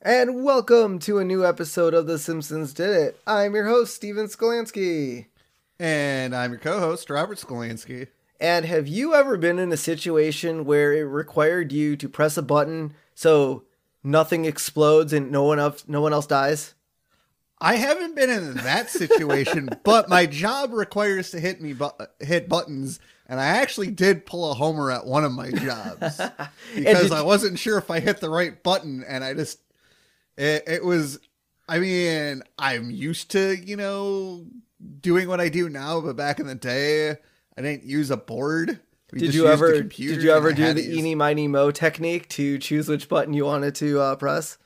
And welcome to a new episode of The Simpsons Did It. I'm your host, Steven Skolansky. And I'm your co-host, Robert Skolansky. And have you ever been in a situation where it required you to press a button so nothing explodes and no one else dies? I haven't been in that situation, but my job requires to hit buttons, and I actually did pull a Homer at one of my jobs because I wasn't sure if I hit the right button, and it was, I mean, I'm used to, doing what I do now, but back in the day, I didn't use a board. Did you ever do the eeny, miny, mo technique to choose which button you wanted to press?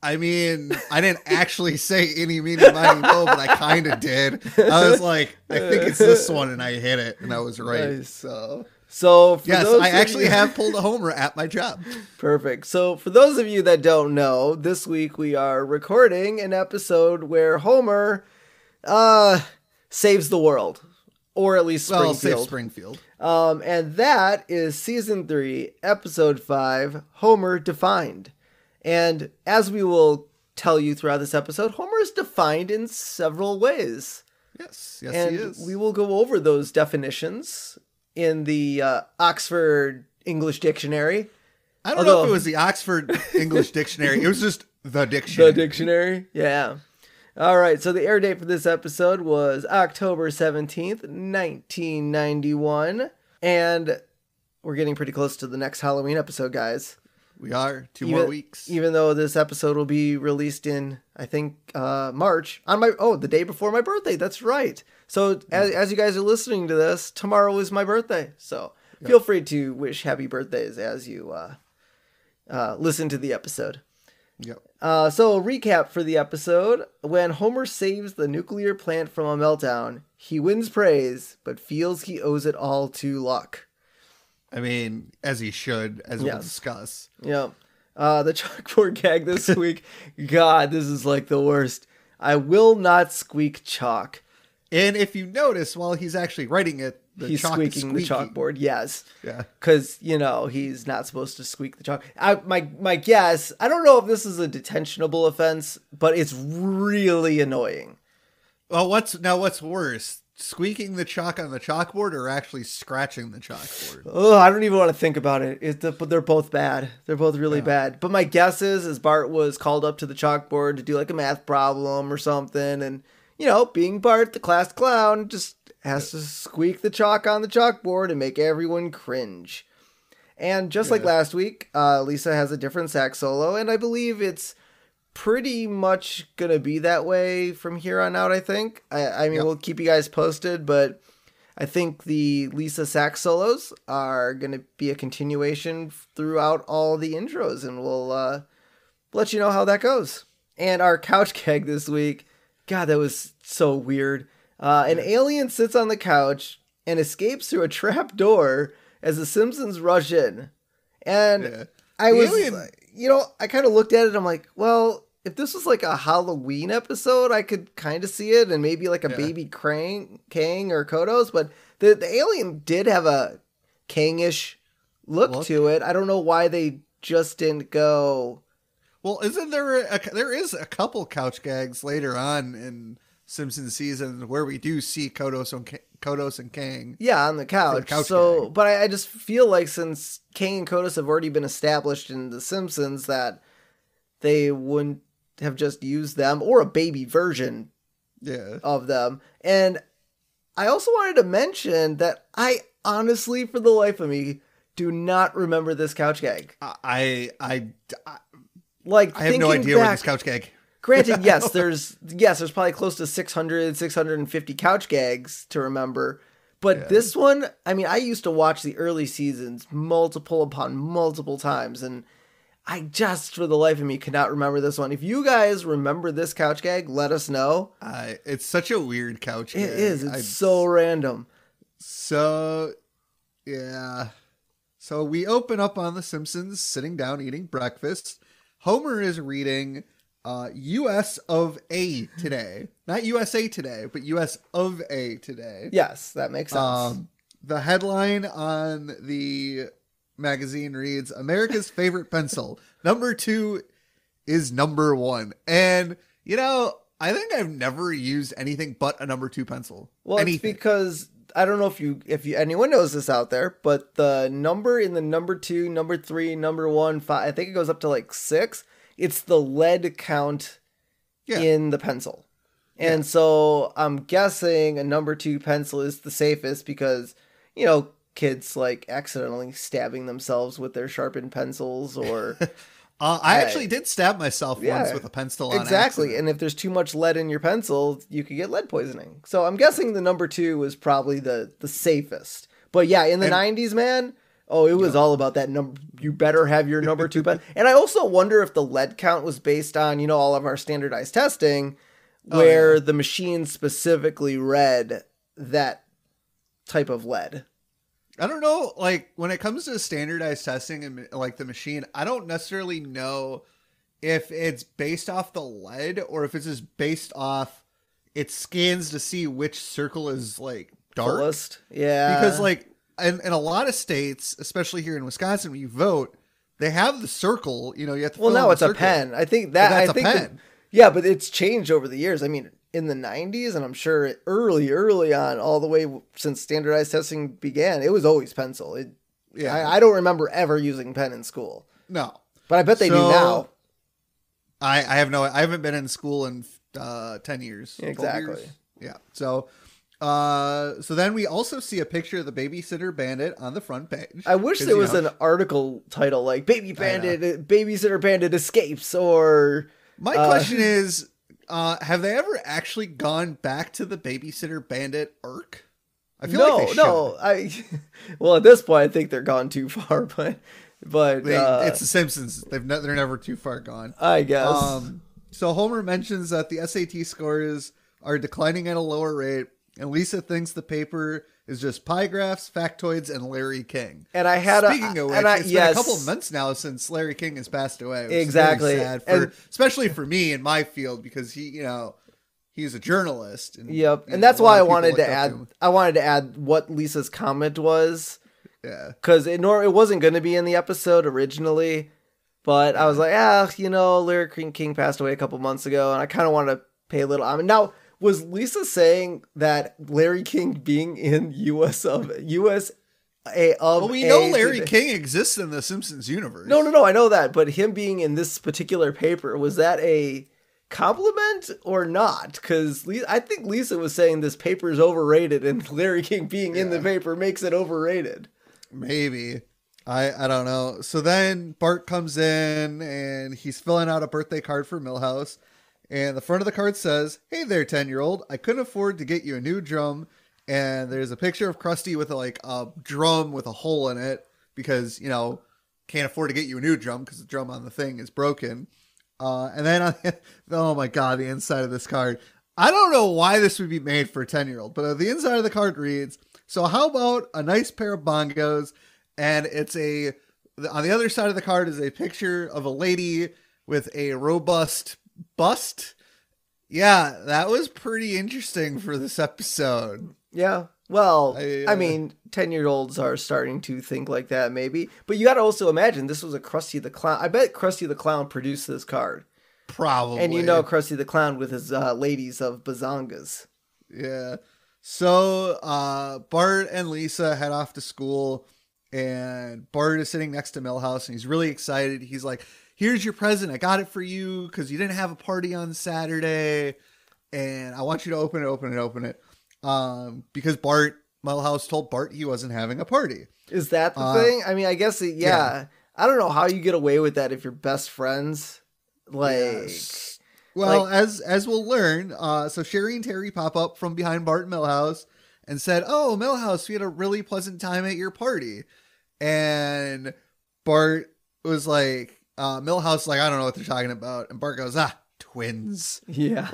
I mean, I didn't actually say any meeny, miny, mo, but I kind of did. I was like, I think it's this one, and I hit it, and I was right. Nice. So yes, I actually have pulled a Homer at my job. Perfect. So for those of you that don't know, this week we are recording an episode where Homer saves the world, or at least Springfield. Save Springfield. And that is season 3, episode 5, Homer Defined. And as we will tell you throughout this episode, Homer is defined in several ways. Yes, and he is. We will go over those definitions in the Oxford English Dictionary. I don't know if it was the Oxford English Dictionary. It was just the dictionary. The dictionary? Yeah. All right, so the air date for this episode was October 17th, 1991. And we're getting pretty close to the next Halloween episode, guys. We are. Two more weeks. Even though this episode will be released in, I think, March. On the day before my birthday. That's right. So as you guys are listening to this, tomorrow is my birthday. So feel free to wish happy birthdays as you listen to the episode. Yep. So a recap for the episode. When Homer saves the nuclear plant from a meltdown, he wins praise, but feels he owes it all to luck. I mean, as he should, as we'll discuss. Yeah. The chalkboard gag this week. God, this is like the worst. I will not squeak chalk. And if you notice, while he's actually writing it, he's squeaking the chalkboard. Yes. Yeah. Because, he's not supposed to squeak the chalk. My guess, I don't know if this is a detentionable offense, but it's really annoying. Well, what's worse? Squeaking the chalk on the chalkboard or actually scratching the chalkboard? Oh, I don't even want to think about it. But they're both bad. They're both really bad. But my guess is Bart was called up to the chalkboard to do like a math problem or something. And, being Bart, the class clown, just has to squeak the chalk on the chalkboard and make everyone cringe. And just like last week, Lisa has a different sax solo. And I believe it's pretty much gonna be that way from here on out. I think we'll keep you guys posted, but I think the Lisa sax solos are gonna be a continuation throughout all the intros, and we'll let you know how that goes. And our couch gag this week, God, that was so weird. An alien sits on the couch and escapes through a trap door as the Simpsons rush in, and I was I kind of looked at it, I'm like, well, if this was like a Halloween episode, I could kind of see it, and maybe like a baby Kang or Kodos, but the alien did have a Kang-ish look to it. I don't know why they just didn't go. Well, isn't there is a couple couch gags later on in Simpsons season where we do see Kodos and Kang. Yeah, on the couch. But I just feel like since Kang and Kodos have already been established in The Simpsons, that they wouldn't have just used them, or a baby version of them. And I also wanted to mention that I honestly, for the life of me, do not remember this couch gag. I have no idea where this couch gag. Granted, there's probably close to 650 couch gags to remember. But this one, I mean, I used to watch the early seasons multiple upon multiple times, and I just, for the life of me, cannot remember this one. If you guys remember this couch gag, let us know. It's such a weird couch gag. It is. It's so random. So, yeah. So we open up on The Simpsons sitting down eating breakfast. Homer is reading US of A today. Not USA Today, but US of A today. Yes, that makes sense. The headline on the magazine reads, America's favorite pencil. Number 2 is number 1. And, you know, I think I've never used anything but a number 2 pencil. Well, anything. It's because I don't know if anyone knows this out there, but the number in the number 2, number 3, number 1, 5, I think it goes up to like 6. It's the lead count in the pencil. And so I'm guessing a number 2 pencil is the safest because, you know, kids like accidentally stabbing themselves with their sharpened pencils or... I actually did stab myself once with a pencil on accident. And if there's too much lead in your pencil, you could get lead poisoning. So I'm guessing the number 2 was probably the safest. But yeah, in the 90s, man, it was all about that number. You better have your number 2 pen. And I also wonder if the lead count was based on, you know, all of our standardized testing where the machine specifically read that type of lead. I don't know, like, when it comes to standardized testing and, like, the machine, I don't necessarily know if it's based off the lead or if it's just based off, it scans to see which circle is, like, dark. Fullest. Yeah. Because, like, in a lot of states, especially here in Wisconsin, when you vote, they have the circle, you know, you have to fill now in it's the a circle. pen. I think that... But that's a pen. Yeah, but it's changed over the years. I mean... In the 90s, and I'm sure early on, all the way since standardized testing began, it was always pencil. I don't remember ever using pen in school. No. But I bet they do now. I haven't been in school in 10 years. Exactly. Years. Yeah. So then we also see a picture of the babysitter bandit on the front page. I wish there was an article title like Babysitter Bandit Escapes or... My question is... have they ever actually gone back to the Babysitter Bandit arc? I feel like they should. Well, at this point, I think they're gone too far, but it's the Simpsons. They're never too far gone, I guess. So Homer mentions that the SAT scores are declining at a lower rate, and Lisa thinks the paper is just pie graphs, factoids, and Larry King. And I had Speaking of which, it's been a couple of months now since Larry King has passed away. Exactly. Really sad especially for me in my field, because he's a journalist. And, and that's why I wanted to add what Lisa's comment was. Yeah. Because it wasn't going to be in the episode originally, but I was like, Larry King passed away a couple months ago, and I kind of want to pay a little. I mean, now, was Lisa saying that Larry King being in USA well, we know Larry King exists in the Simpsons universe. No, I know that, but him being in this particular paper, was that a compliment or not? Because I think Lisa was saying this paper is overrated, and Larry King being in the paper makes it overrated. Maybe. I don't know. So then Bart comes in, and he's filling out a birthday card for Milhouse. And the front of the card says, "Hey there, 10-year-old. I couldn't afford to get you a new drum." And there's a picture of Krusty with a drum with a hole in it because, can't afford to get you a new drum because the drum on the thing is broken. And then, oh my God, the inside of this card. I don't know why this would be made for a 10-year-old, but the inside of the card reads, "So how about a nice pair of bongos?" And on the other side of the card is a picture of a lady with a robust bust. Yeah, that was pretty interesting for this episode. Yeah. Well, I mean, 10-year-olds are starting to think like that, maybe. But you got to also imagine this was a Krusty the Clown. I bet Krusty the Clown produced this card. Probably. And Krusty the Clown with his ladies of bazongas. Yeah. So Bart and Lisa head off to school, and Bart is sitting next to Milhouse, and he's really excited. He's like, "Here's your present. I got it for you because you didn't have a party on Saturday, and I want you to open it. Because Milhouse told Bart he wasn't having a party. Is that the thing? I mean, I guess, yeah. I don't know how you get away with that if you're best friends. Yes. Well, as we'll learn, so Sherry and Terry pop up from behind Bart and Milhouse and said, "Oh, Milhouse, we had a really pleasant time at your party." And Bart was like, Milhouse, like, "I don't know what they're talking about." And Bart goes, "Twins." Yeah.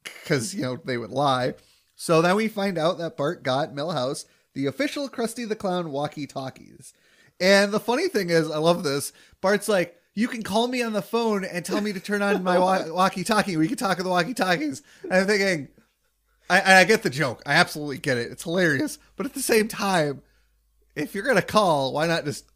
Because, they would lie. So then we find out that Bart got Milhouse the official Krusty the Clown walkie-talkies. And the funny thing is, I love this, Bart's like, "You can call me on the phone and tell me to turn on my walkie-talkie. We can talk on the walkie-talkies." And I'm thinking, I get the joke. I absolutely get it. It's hilarious. But at the same time, if you're going to call, why not just,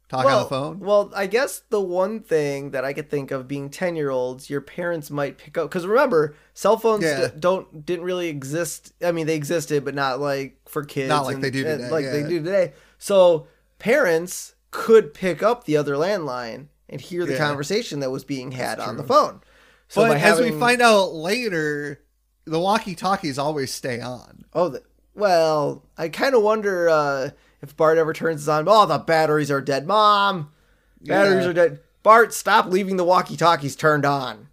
talk on the phone? Well, I guess the one thing that I could think of being 10-year-olds, your parents might pick up, because remember, cell phones didn't really exist. I mean, they existed, but not like for kids, not like they do today. They do today. So parents could pick up the other landline and hear the conversation that was being had on the phone. So but as we find out later, the walkie-talkies always stay on. Oh, well, I kind of wonder if Bart ever turns it on. Oh, the batteries are dead. Mom, batteries are dead. Bart, stop leaving the walkie-talkies turned on.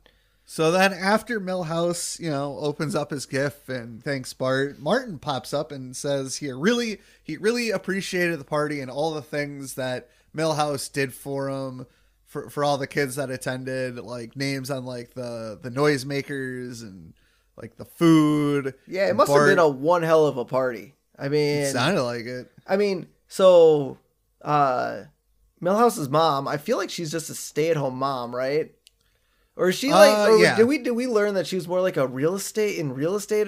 So then after Milhouse, opens up his gift and thanks Bart, Martin pops up and says he really appreciated the party and all the things that Milhouse did for him, for all the kids that attended, like names on like the noisemakers and like the food. Yeah, it must have been one hell of a party. I mean, it sounded like it. I mean, so Milhouse's mom, I feel like she's just a stay-at-home mom, right? Or is she like? Did we learn that she was more like real estate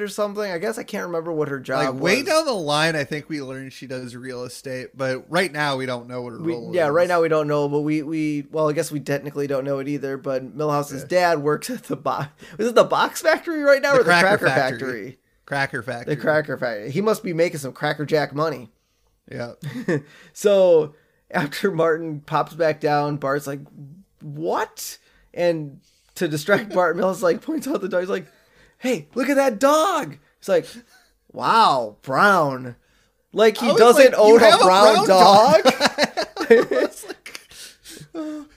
or something? I guess I can't remember what her job was. Way down the line, I think we learned she does real estate, but right now we don't know what her role is. Yeah, right now we don't know, but well, I guess we technically don't know it either. But Milhouse's dad works at the box. Is it the box factory right now, or the cracker factory? Cracker factory. The cracker factory. He must be making some Cracker Jack money. Yeah. So after Martin pops back down, Bart's like, "What?" And to distract Bart, Milhouse like points out the dog. He's like, "Hey, look at that dog." He's like, "Wow, brown." Like he doesn't own a brown dog.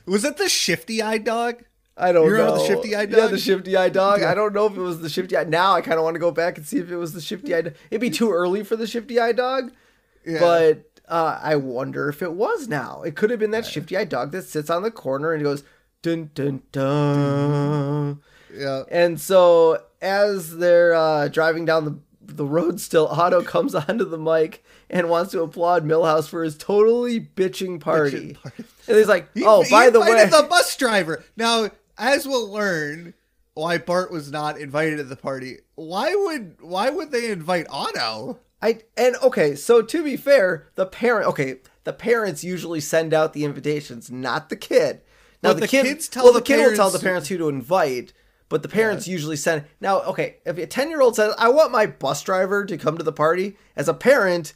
Was it the shifty-eyed dog? I don't know. You remember the shifty-eyed dog? Yeah, the shifty-eyed dog. I don't know if it was the shifty-eyed. Now I kind of want to go back and see if it was the shifty-eyed. It'd be too early for the shifty-eyed dog, but I wonder if it was now. It could have been that shifty-eyed dog that sits on the corner and goes, dun, dun, dun. Yeah. And so as they're driving down the road still, Otto comes onto the mic and wants to applaud Milhouse for his totally bitching party. And he's like, by the way, the bus driver. Now, as we'll learn why Bart was not invited to the party, why would they invite Otto? So to be fair, the parents usually send out the invitations, not the kid. Now the kid will tell the parents who to invite, but the parents usually send. Now, okay, if a 10-year-old says, "I want my bus driver to come to the party," as a parent,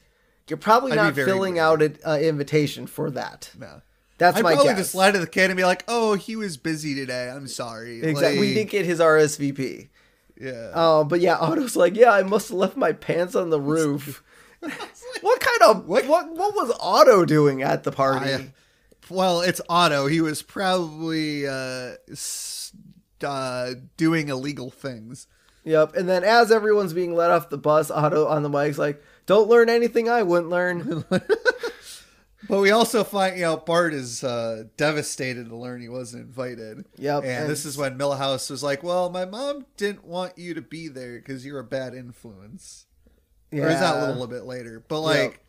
you're probably not filling out an invitation for that. No. That's my guess. I'd probably just lie to the kid and be like, "Oh, he was busy today. I'm sorry." Exactly. We didn't get his RSVP. Yeah. But yeah, Otto's like, "Yeah, I must have left my pants on the roof." What was Otto doing at the party? Well, it's Otto. He was probably doing illegal things. Yep. And then as everyone's being let off the bus, Otto on the mic's like, "Don't learn anything I wouldn't learn." But we also find, Bart is devastated to learn he wasn't invited. Yep. And this is when Milhouse was like, "Well, my mom didn't want you to be there because you're a bad influence." Yeah. Or is that a little bit later? But like...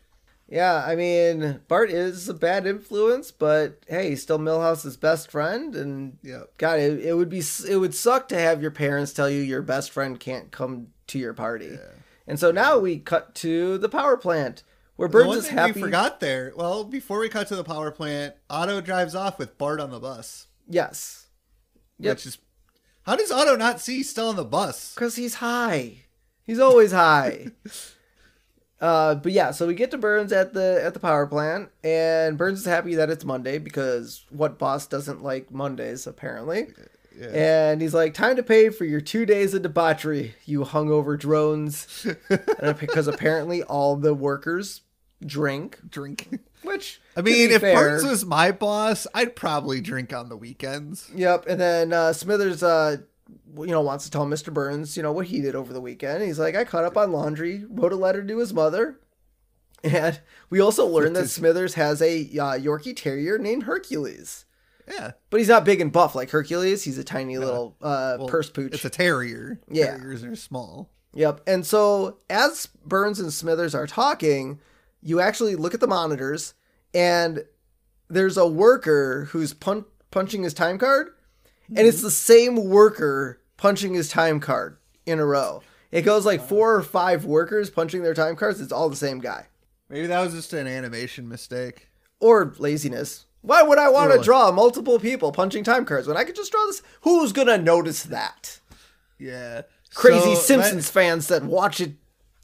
Yeah, I mean, Bart is a bad influence, but hey, he's still Milhouse's best friend, and God, it would suck to have your parents tell you your best friend can't come to your party. Yeah. And so now we cut to the power plant, where Burns is happy. We forgot there. Well, before we cut to the power plant, Otto drives off with Bart on the bus. Yes. Yep. Which is, how does Otto not see he's still on the bus? Because he's high. He's always high. But yeah, so we get to Burns at the power plant, and Burns is happy that it's Monday because what boss doesn't like Mondays, apparently. Yeah. And he's like, "Time to pay for your 2 days of debauchery, you hungover drones." Because apparently all the workers drink. Which, I mean, if Burns was my boss, I'd probably drink on the weekends. Yep. And then Smithers wants to tell Mr. Burns, what he did over the weekend. He's like, "I caught up on laundry, wrote a letter to his mother." And we also learned that Smithers has a Yorkie Terrier named Hercules. Yeah. But he's not big and buff like Hercules. He's a tiny little purse pooch. It's a terrier. Yeah. Terriers are small. Yep. And so as Burns and Smithers are talking, you actually look at the monitors, and there's a worker who's punching his time card. And it's the same worker punching his time card in a row. It goes like 4 or 5 workers punching their time cards. It's all the same guy. Maybe that was just an animation mistake. Or laziness. Why would I want to draw multiple people punching time cards when I could just draw this? Who's going to notice that? Yeah. Crazy Simpsons fans that watch it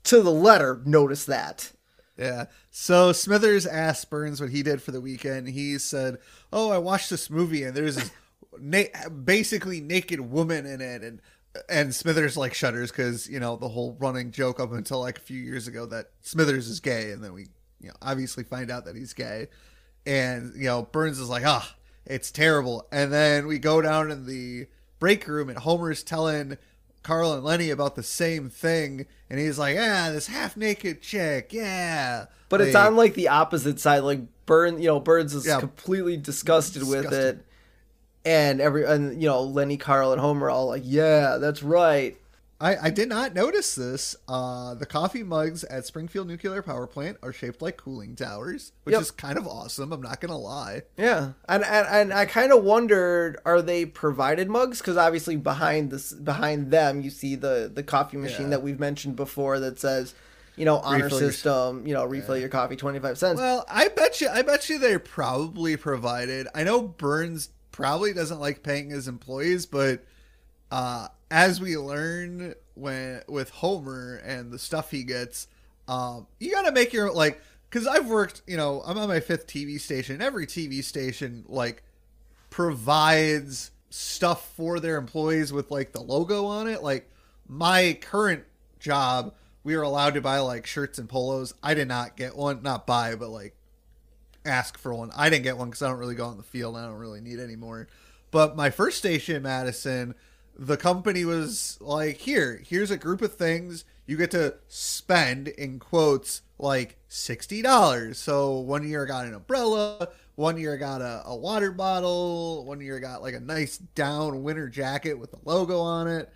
to the letter notice that. Yeah. So Smithers asked Burns what he did for the weekend. He said, "Oh, I watched this movie and there's this basically naked woman in it." And Smithers like shudders because, you know, the whole running joke up until like a few years ago that Smithers is gay. And then we, you know, obviously find out that he's gay. And, you know, Burns is like, it's terrible. And then we go down in the break room and Homer's telling Carl and Lenny about the same thing. And he's like, this half naked chick. Yeah. But it's on like the opposite side. Like Burns is completely disgusted with it. And you know, Lenny, Carl, and Homer are all like, yeah, that's right. I did not notice this. The coffee mugs at Springfield Nuclear Power Plant are shaped like cooling towers, which is kind of awesome. I'm not going to lie. Yeah. And I kind of wondered, are they provided mugs? Because obviously behind them, you see the coffee machine that we've mentioned before that says, you know, honor system, you know, refill your coffee 25 cents. Well, I bet you they're probably provided. I know Burns probably doesn't like paying his employees, but as we learn with Homer and the stuff he gets, you got to make your, like, because I've worked, you know, I'm on my 5th TV station. Every TV station, like, provides stuff for their employees with, like, the logo on it. Like, my current job, we were allowed to buy, like, shirts and polos. I did not get one. Not buy, but, like, ask for one. I didn't get one because I don't really go out in the field and I don't really need any more. But my first station in Madison, the company was like, here's a group of things you get to spend, in quotes, like $60. So one year I got an umbrella, one year I got a water bottle, one year I got like a nice down winter jacket with the logo on it.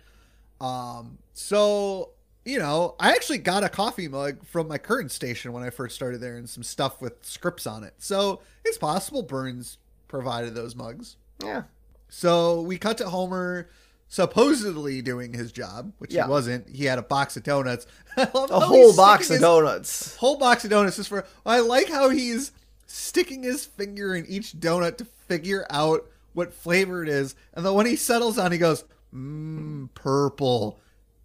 So, you know, I actually got a coffee mug from my current station when I first started there and some stuff with scripts on it. So it's possible Burns provided those mugs. Yeah. So we cut to Homer supposedly doing his job, which he wasn't. He had a box of donuts. A whole box of donuts. Whole box of donuts is for. I like how he's sticking his finger in each donut to figure out what flavor it is, and then when he settles on, he goes, purple.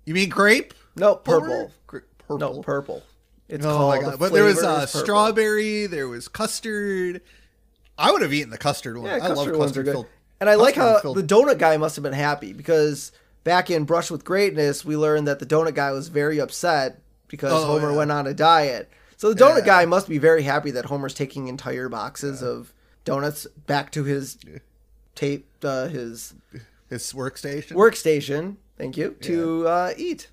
You mean grape? No, purple. Purple. No, purple. It's called. My God. But there was strawberry. There was custard. I would have eaten the custard one. Yeah, I love custard filled. And I like how the donut guy must have been happy because back in Brush with Greatness, we learned that the donut guy was very upset because Homer went on a diet. So the donut guy must be very happy that Homer's taking entire boxes of donuts back to his his workstation. Thank you, to eat.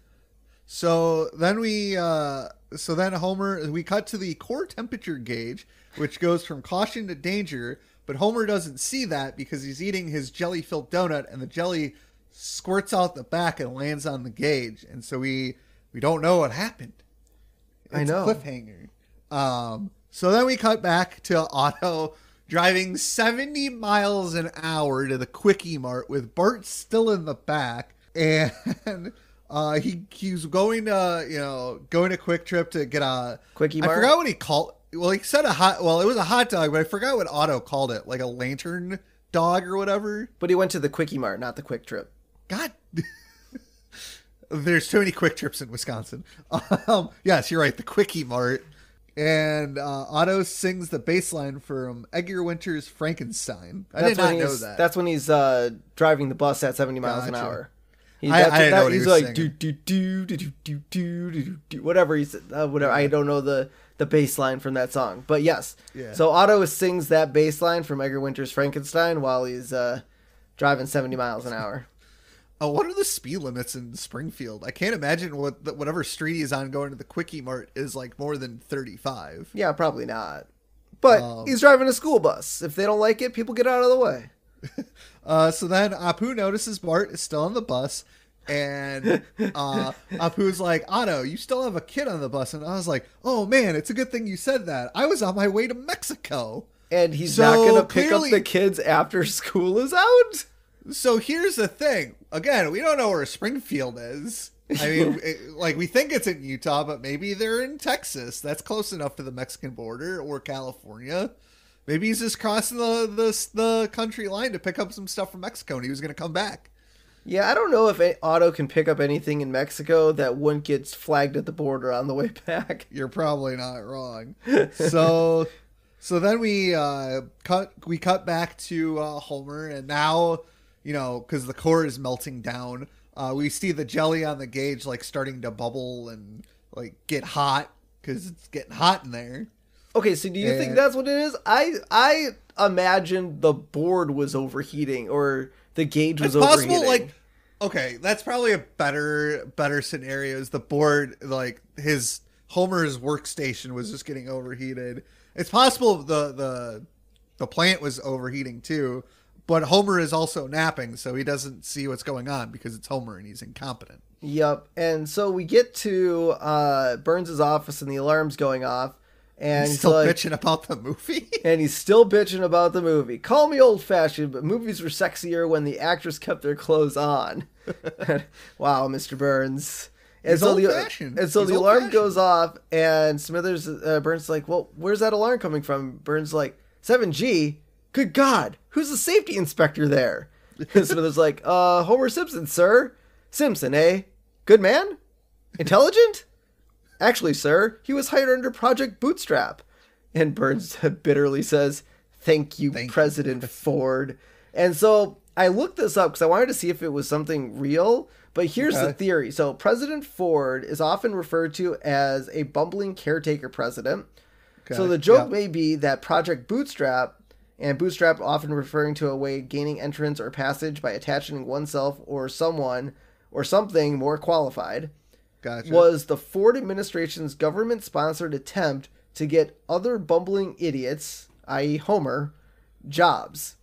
So then we cut to the core temperature gauge, which goes from caution to danger. But Homer doesn't see that because he's eating his jelly-filled donut, and the jelly squirts out the back and lands on the gauge. And so we don't know what happened. It's a cliffhanger. So then we cut back to Otto driving 70 miles an hour to the Quickie Mart with Bart still in the back. And he's going to Quick Trip to get a Quickie Mart. I forgot what he called. Well, he said it was a hot dog, but I forgot what Otto called it, like a lantern dog or whatever. But he went to the Quickie Mart, not the Quick Trip. God, there's too many Quick Trips in Wisconsin. Yes, you're right, the Quickie Mart. And Otto sings the bass line from Edgar Winter's Frankenstein. I did not know that. That's when he's driving the bus at 70 miles an hour. I didn't know what he was like, singing. do, whatever he said. Whatever. I don't know the bass line from that song. But yes. Yeah. So Otto sings that bass line from Edgar Winter's Frankenstein while he's driving 70 miles an hour. Oh, what are the speed limits in Springfield? I can't imagine whatever street he's on going to the Quickie Mart is like more than 35. Yeah, probably not. But he's driving a school bus. If they don't like it, people get out of the way. So then Apu notices Bart is still on the bus, and Apu's like, Otto, you still have a kid on the bus. And I was like, oh man, it's a good thing you said that. I was on my way to Mexico. And he's not going to pick up the kids after school is out? So here's the thing. Again, we don't know where Springfield is. I mean, we think it's in Utah, but maybe they're in Texas. That's close enough to the Mexican border, or California. Maybe he's just crossing the country line to pick up some stuff from Mexico, and he was going to come back. Yeah, I don't know if Otto can pick up anything in Mexico that wouldn't get flagged at the border on the way back. You're probably not wrong. So then we cut back to Homer, and now, because the core is melting down, we see the jelly on the gauge like starting to bubble and like get hot because it's getting hot in there. Okay, so do you think that's what it is? I imagined the board was overheating or the gauge was overheating. Possible, like, okay, that's probably a better scenario. Is the board, like Homer's workstation was just getting overheated. It's possible the plant was overheating too, but Homer is also napping, so he doesn't see what's going on because it's Homer and he's incompetent. Yep, and so we get to Burns' office and the alarm's going off. And he's still bitching about the movie? And he's still bitching about the movie. Call me old-fashioned, but movies were sexier when the actors kept their clothes on. Wow, Mr. Burns. And so the alarm goes off, and Burns is like, well, where's that alarm coming from? Burns is like, 7G? Good God, who's the safety inspector there? And Smithers like, Homer Simpson, sir. Simpson, eh? Good man? Intelligent? Actually, sir, he was hired under Project Bootstrap. And Burns bitterly says, Thank you, President Ford. And so I looked this up because I wanted to see if it was something real. But here's the theory. So President Ford is often referred to as a bumbling caretaker president. Okay. So the joke may be that Project Bootstrap, and bootstrap often referring to a way of gaining entrance or passage by attaching oneself or someone or something more qualified. Gotcha. Was the Ford administration's government-sponsored attempt to get other bumbling idiots, i.e. Homer, jobs.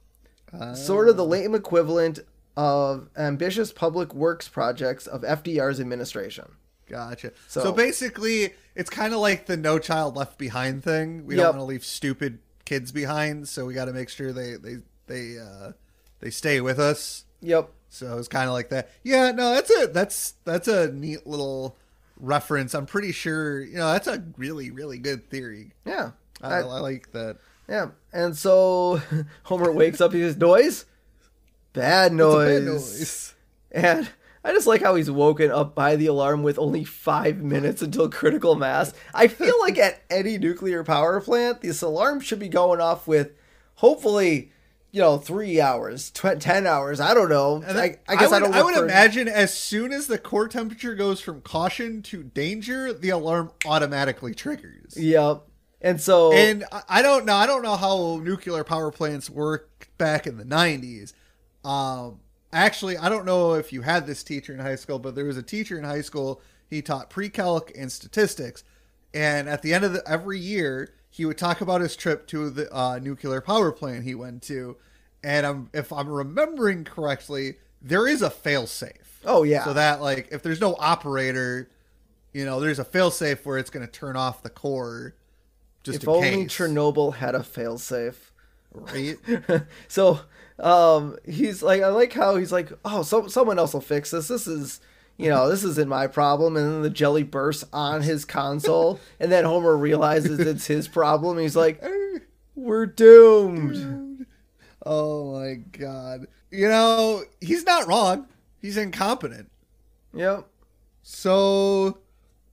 Sort of the lame equivalent of ambitious public works projects of FDR's administration. Gotcha. So basically, it's kind of like the No Child Left Behind thing. We don't want to leave stupid kids behind, so we got to make sure they stay with us. Yep. So it's kind of like that. Yeah, no, that's it. That's a neat little reference. I'm pretty sure, that's a really, really good theory. Yeah. I like that. Yeah. And so Homer wakes up, he says, noise? Bad noise. It's a bad noise. And I just like how he's woken up by the alarm with only 5 minutes until critical mass. I feel like at any nuclear power plant, this alarm should be going off with hopefully 3 hours, 10 hours. I don't know. I would imagine as soon as the core temperature goes from caution to danger, the alarm automatically triggers. Yep. And I don't know how nuclear power plants work back in the 90s. Actually, I don't know if you had this teacher in high school, but there was a teacher in high school. He taught pre-calc and statistics. And at the end of every year, he would talk about his trip to the nuclear power plant he went to. And if I'm remembering correctly, there is a fail-safe. Oh, yeah. So that, like, if there's no operator, there's a fail-safe where it's going to turn off the core just in case. If only Chernobyl had a fail-safe. Right? So, he's like, I like how he's like, oh, someone else will fix this. This is... this isn't my problem. And then the jelly bursts on his console. And then Homer realizes it's his problem. He's like, we're doomed. Oh, my God. He's not wrong. He's incompetent. Yep. So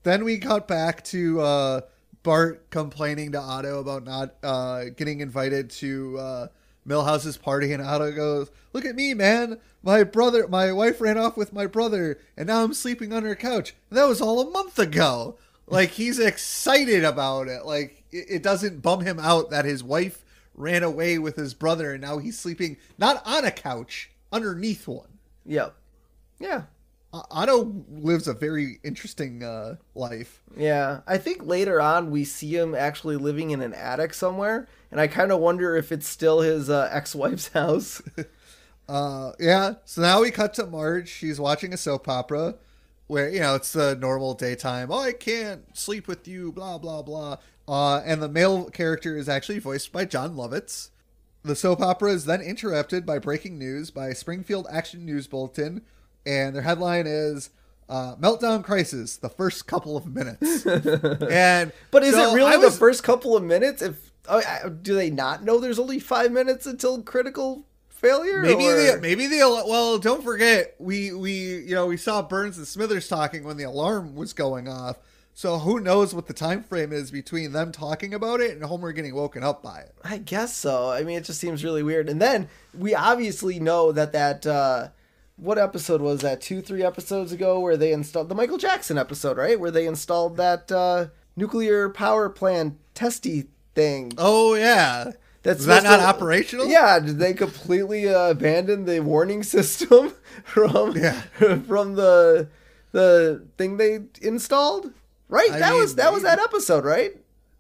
then we cut back to Bart complaining to Otto about not getting invited to Milhouse's party. And Otto goes, look at me, man. My wife ran off with my brother, and now I'm sleeping on her couch. And that was all a month ago. Like, he's excited about it. Like, it doesn't bum him out that his wife ran away with his brother, and now he's sleeping not on a couch, underneath one. Yep. Yeah. Otto lives a very interesting life. Yeah. I think later on we see him actually living in an attic somewhere, and I kind of wonder if it's still his ex-wife's house. Yeah. So now we cut to Marge. She's watching a soap opera where, it's the normal daytime. Oh, I can't sleep with you, blah, blah, blah. And the male character is actually voiced by John Lovitz. The soap opera is then interrupted by breaking news by Springfield Action News Bulletin. And their headline is Meltdown Crisis, the first couple of minutes. But is it really the first couple of minutes? If Do they not know there's only 5 minutes until critical failure? Well, don't forget, we saw Burns and Smithers talking when the alarm was going off. So who knows what the time frame is between them talking about it and Homer getting woken up by it. I guess so. I mean, it just seems really weird. And then we obviously know that what episode was that? 2-3 episodes ago where they installed the Michael Jackson episode, right? Where they installed that nuclear power plant testy thing. Oh, yeah. Is that not operational? Yeah. Did they completely abandon the warning system from the thing they installed? Right? That was that episode, right?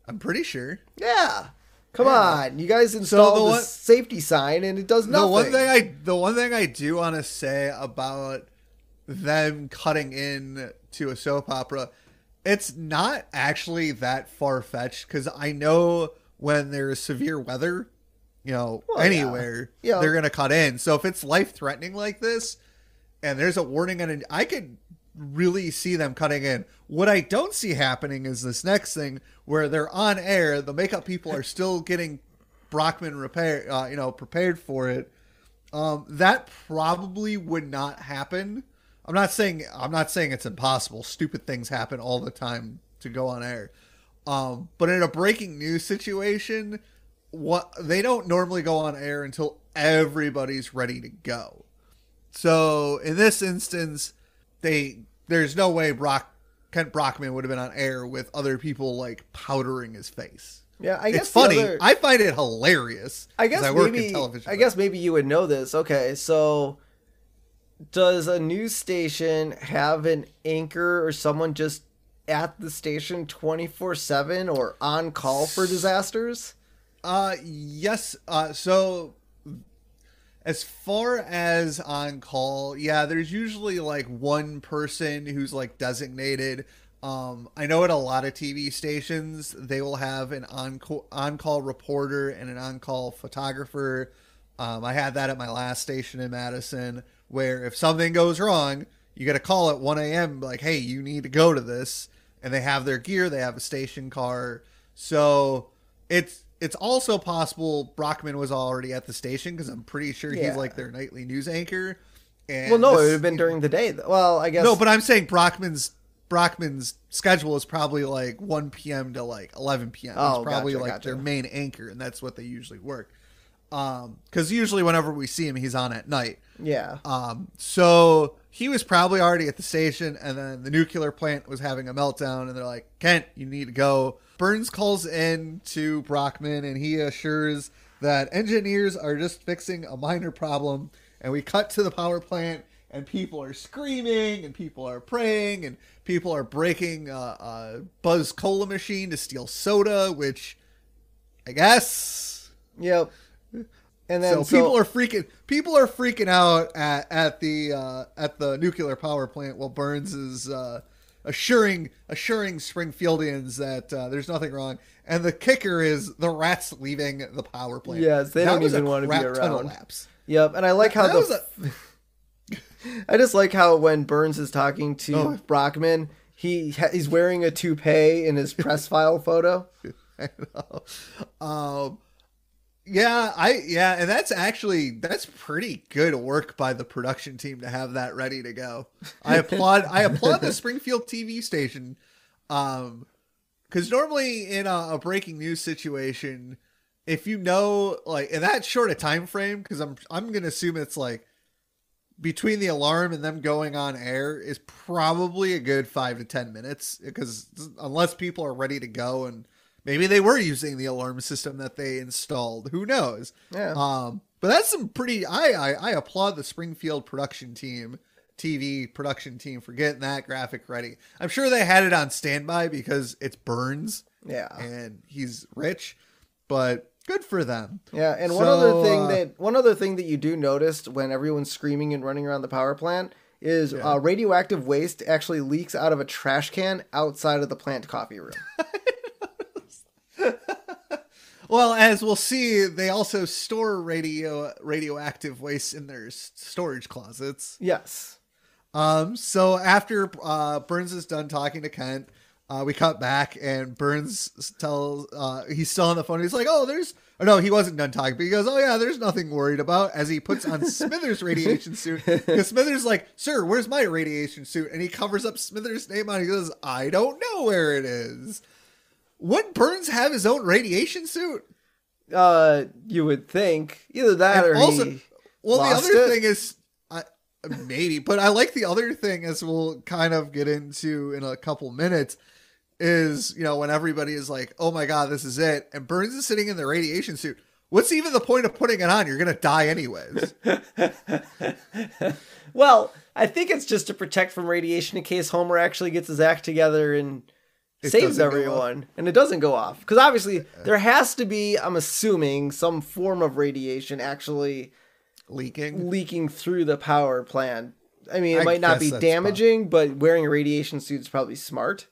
I'm pretty sure. Yeah. Come on. You guys installed the safety sign and it does nothing. The one thing I do want to say about them cutting in to a soap opera, it's not actually that far-fetched, because I know when there's severe weather, anywhere, they're going to cut in. So if it's life-threatening like this and there's a warning, I could really see them cutting in. What I don't see happening is this next thing where they're on air, the makeup people are still getting Brockman prepared for it. That probably would not happen. I'm not saying it's impossible. Stupid things happen all the time to go on air. But in a breaking news situation, they don't normally go on air until everybody's ready to go. So in this instance, there's no way Kent Brockman would have been on air with other people like powdering his face. Yeah, I guess it's funny. I find it hilarious. I work in television. I guess maybe you would know this. Okay, so does a news station have an anchor or someone just at the station 24/7 or on call for disasters? Yes. So as far as on call, yeah, there's usually like one person who's like designated. I know at a lot of TV stations, they will have an on-call reporter and an on-call photographer. I had that at my last station in Madison, where if something goes wrong, you get a call at 1 a.m. like, hey, you need to go to this. And they have their gear. They have a station car. So it's also possible Brockman was already at the station, because I'm pretty sure he's like their nightly news anchor. And it would have been during the day. Well, I guess. No, but I'm saying Brockman's schedule is probably like 1 p.m. to like 11 p.m. It's probably their main anchor, and that's what they usually work. Because usually whenever we see him, he's on at night. Yeah. So he was probably already at the station, and then the nuclear plant was having a meltdown, and they're like, Kent, you need to go. Burns calls in to Brockman, and he assures that engineers are just fixing a minor problem. And we cut to the power plant, and people are screaming, and people are praying, and people are breaking a Buzz Cola machine to steal soda, which I guess. Yep. And then people are freaking out at the nuclear power plant, while Burns is assuring Springfieldians that there's nothing wrong. And the kicker is the rats leaving the power plant. Yes, they don't even want to be around. Yep, and I like how I just like how when Burns is talking to Brockman, he's wearing a toupee in his press file photo. I know. And that's pretty good work by the production team to have that ready to go. I applaud the Springfield TV station, because normally in a breaking news situation, if you know, like, in that short a time frame, because I'm gonna assume it's like between the alarm and them going on air is probably a good 5 to 10 minutes, because unless people are ready to go, and maybe they were using the alarm system that they installed. Who knows? Yeah. But that's some pretty. I applaud the Springfield production team, TV production team, for getting that graphic ready. I'm sure they had it on standby because it's Burns. Yeah. And he's rich, but good for them. Yeah. And one other thing that you do notice when everyone's screaming and running around the power plant is radioactive waste actually leaks out of a trash can outside of the plant coffee room. Well, as we'll see, they also store radioactive waste in their storage closets. Yes. So after Burns is done talking to Kent, We cut back and Burns tells, he's still on the phone. He's like, oh, no, he wasn't done talking, but he goes, oh yeah, there's nothing worried about, as he puts on Smithers' radiation suit. Because Smithers like, sir, where's my radiation suit? And he covers up Smithers' name on it. He goes, I don't know where it is. Wouldn't Burns have his own radiation suit? You would think either that, and or also, he well, lost the other it. thing is, maybe, but I like the other thing, as we'll kind of get into in a couple minutes, is, when everybody is like, oh my God, this is it. And Burns is sitting in the radiation suit. What's even the point of putting it on? You're going to die anyways. Well, I think it's just to protect from radiation in case Homer actually gets his act together and saves everyone. And it doesn't go off. Because obviously there has to be, I'm assuming, some form of radiation actually leaking through the power plant. I mean, it might not be damaging, but wearing a radiation suit is probably smart.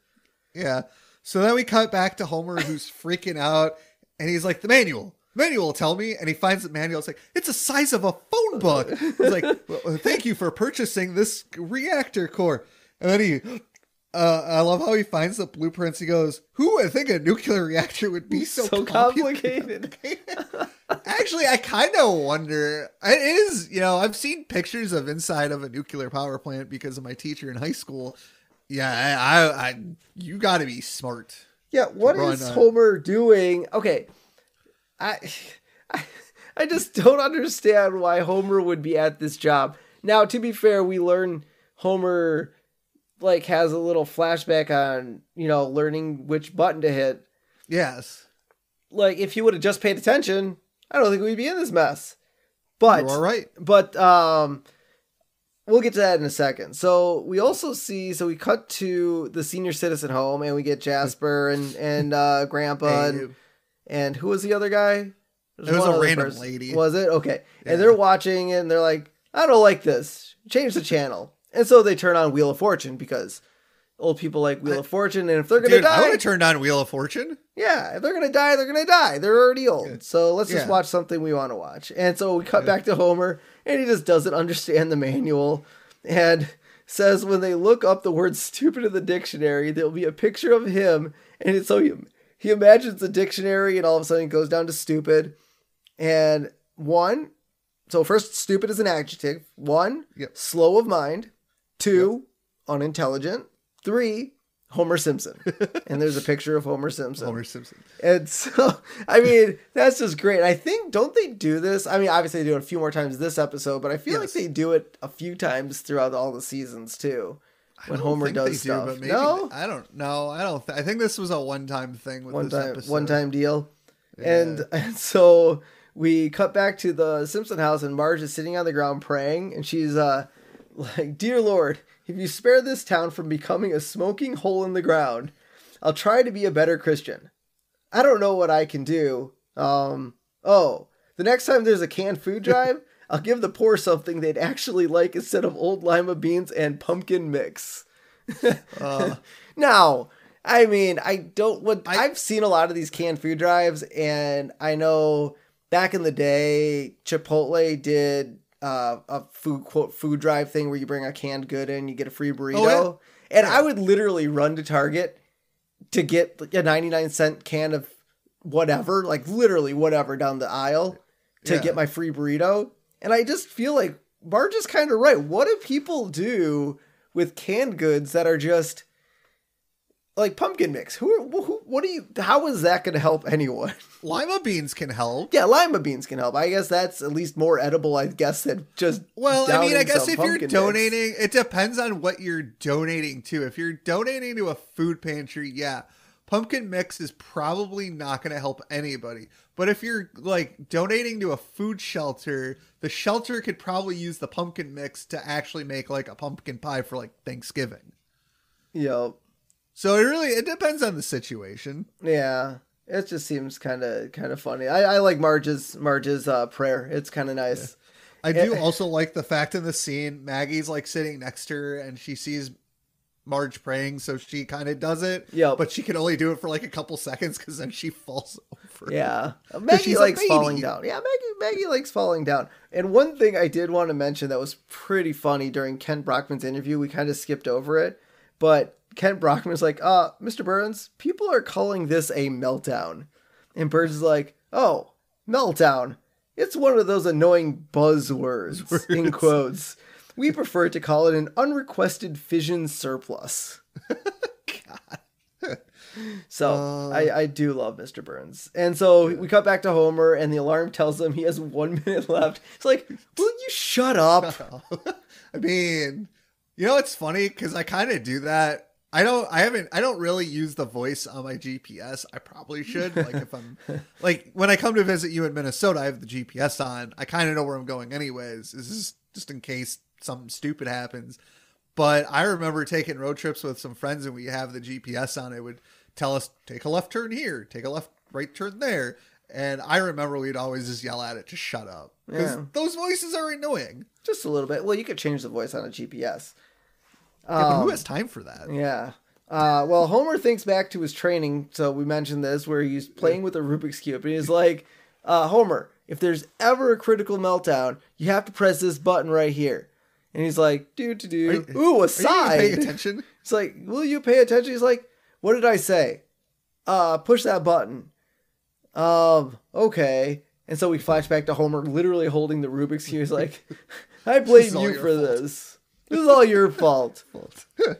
Yeah. So then we cut back to Homer, who's freaking out, and he's like, the manual will tell me. And he finds the manual. It's like, it's the size of a phone book. He's like, well, thank you for purchasing this reactor core. And then I love how he finds the blueprints. He goes, who would think a nuclear reactor would be so complicated? Actually, I kind of wonder. It is, I've seen pictures of inside of a nuclear power plant because of my teacher in high school. Yeah, you got to be smart. Yeah, what is Homer doing? Okay, I just don't understand why Homer would be at this job. Now, to be fair, we learn Homer has a little flashback on, learning which button to hit. Yes. If he would have just paid attention, I don't think we'd be in this mess. But you're all right. But we'll get to that in a second. So we also see, we cut to the senior citizen home, and we get Jasper and Grandpa and who was the other guy? It was a random lady. Was it? Okay. Yeah. And they're watching it, and they're like, I don't like this. Change the channel. And so they turn on Wheel of Fortune because old people like Wheel of Fortune, and if they're going to die... I would have turned on Wheel of Fortune. Yeah, if they're going to die, they're going to die. They're already old. Yeah. So let's just watch something we want to watch. And so we cut back to Homer, and he just doesn't understand the manual, and says when they look up the word stupid in the dictionary, there'll be a picture of him, and so he imagines the dictionary, and all of a sudden it goes down to stupid. And so first, stupid is an adjective. 1, slow of mind. 2, unintelligent. 3, Homer Simpson. And there's a picture of Homer Simpson. And so, I mean, that's just great. I think, don't they do this? I mean, obviously they do it a few more times this episode, but I feel like they do it a few times throughout all the seasons too. When Homer does stuff. But maybe, no? I don't know. I think this was a one-time thing with this episode. One-time deal. Yeah. And so we cut back to the Simpson house, and Marge is sitting on the ground praying, and she's like, Dear Lord, if you spare this town from becoming a smoking hole in the ground, I'll try to be a better Christian. I don't know what I can do. The next time there's a canned food drive, I'll give the poor something they'd actually like instead of old lima beans and pumpkin mix. Now, I mean, I've seen a lot of these canned food drives, and I know back in the day, Chipotle did a food drive thing where you bring a canned good in, you get a free burrito. Oh, yeah. And I would literally run to Target to get a 99-cent can of whatever, literally whatever down the aisle to get my free burrito. And I just feel like Marge is kind of right. What do people do with canned goods that are just like pumpkin mix? How is that going to help anyone? Lima beans can help. Yeah, lima beans can help. I guess that's at least more edible, I guess, than just I guess if you're donating, it depends on what you're donating to. If you're donating to a food pantry, pumpkin mix is probably not going to help anybody. But if you're donating to a food shelter, the shelter could probably use the pumpkin mix to actually make a pumpkin pie for Thanksgiving. Yep. So it depends on the situation. Yeah. It just seems kind of funny. I like Marge's prayer. It's kind of nice. Yeah. I do also like the fact in the scene, Maggie's sitting next to her and she sees Marge praying, so she kind of does it. Yeah, but she can only do it for a couple seconds because then she falls over. Yeah, Maggie likes falling down. Yeah, Maggie likes falling down. And one thing I did want to mention that was pretty funny during Ken Brockman's interview, we kind of skipped over it, but Kent Brockman's like, Mr. Burns, people are calling this a meltdown. And Burns is like, oh, meltdown. It's one of those annoying buzzwords, in quotes. We prefer to call it an unrequested fission surplus. God. So I do love Mr. Burns. And so we cut back to Homer, and the alarm tells him he has 1 minute left. It's like, will you shut up? I mean, you know, it's funny because I kind of do that. I don't really use the voice on my GPS. I probably should. Like if I'm like when I come to visit you in Minnesota, I have the GPS on. I kind of know where I'm going anyways. This is just in case something stupid happens. But I remember taking road trips with some friends and we have the GPS on. It would tell us, take a left turn here, take a right turn there. And I remember we'd always just yell at it to shut up. Because those voices are annoying. Just a little bit. Well, you could change the voice on a GPS. Yeah, but who has time for that? Yeah. Well, Homer thinks back to his training. So we mentioned this where he's playing with a Rubik's Cube. And he's like, Homer, if there's ever a critical meltdown, you have to press this button right here. And he's like, ooh, a sign. Are you paying attention? It's like, will you pay attention? He's like, what did I say? Push that button. Okay. And so we flash back to Homer literally holding the Rubik's Cube. He's like, I blame you for this. This is all your fault.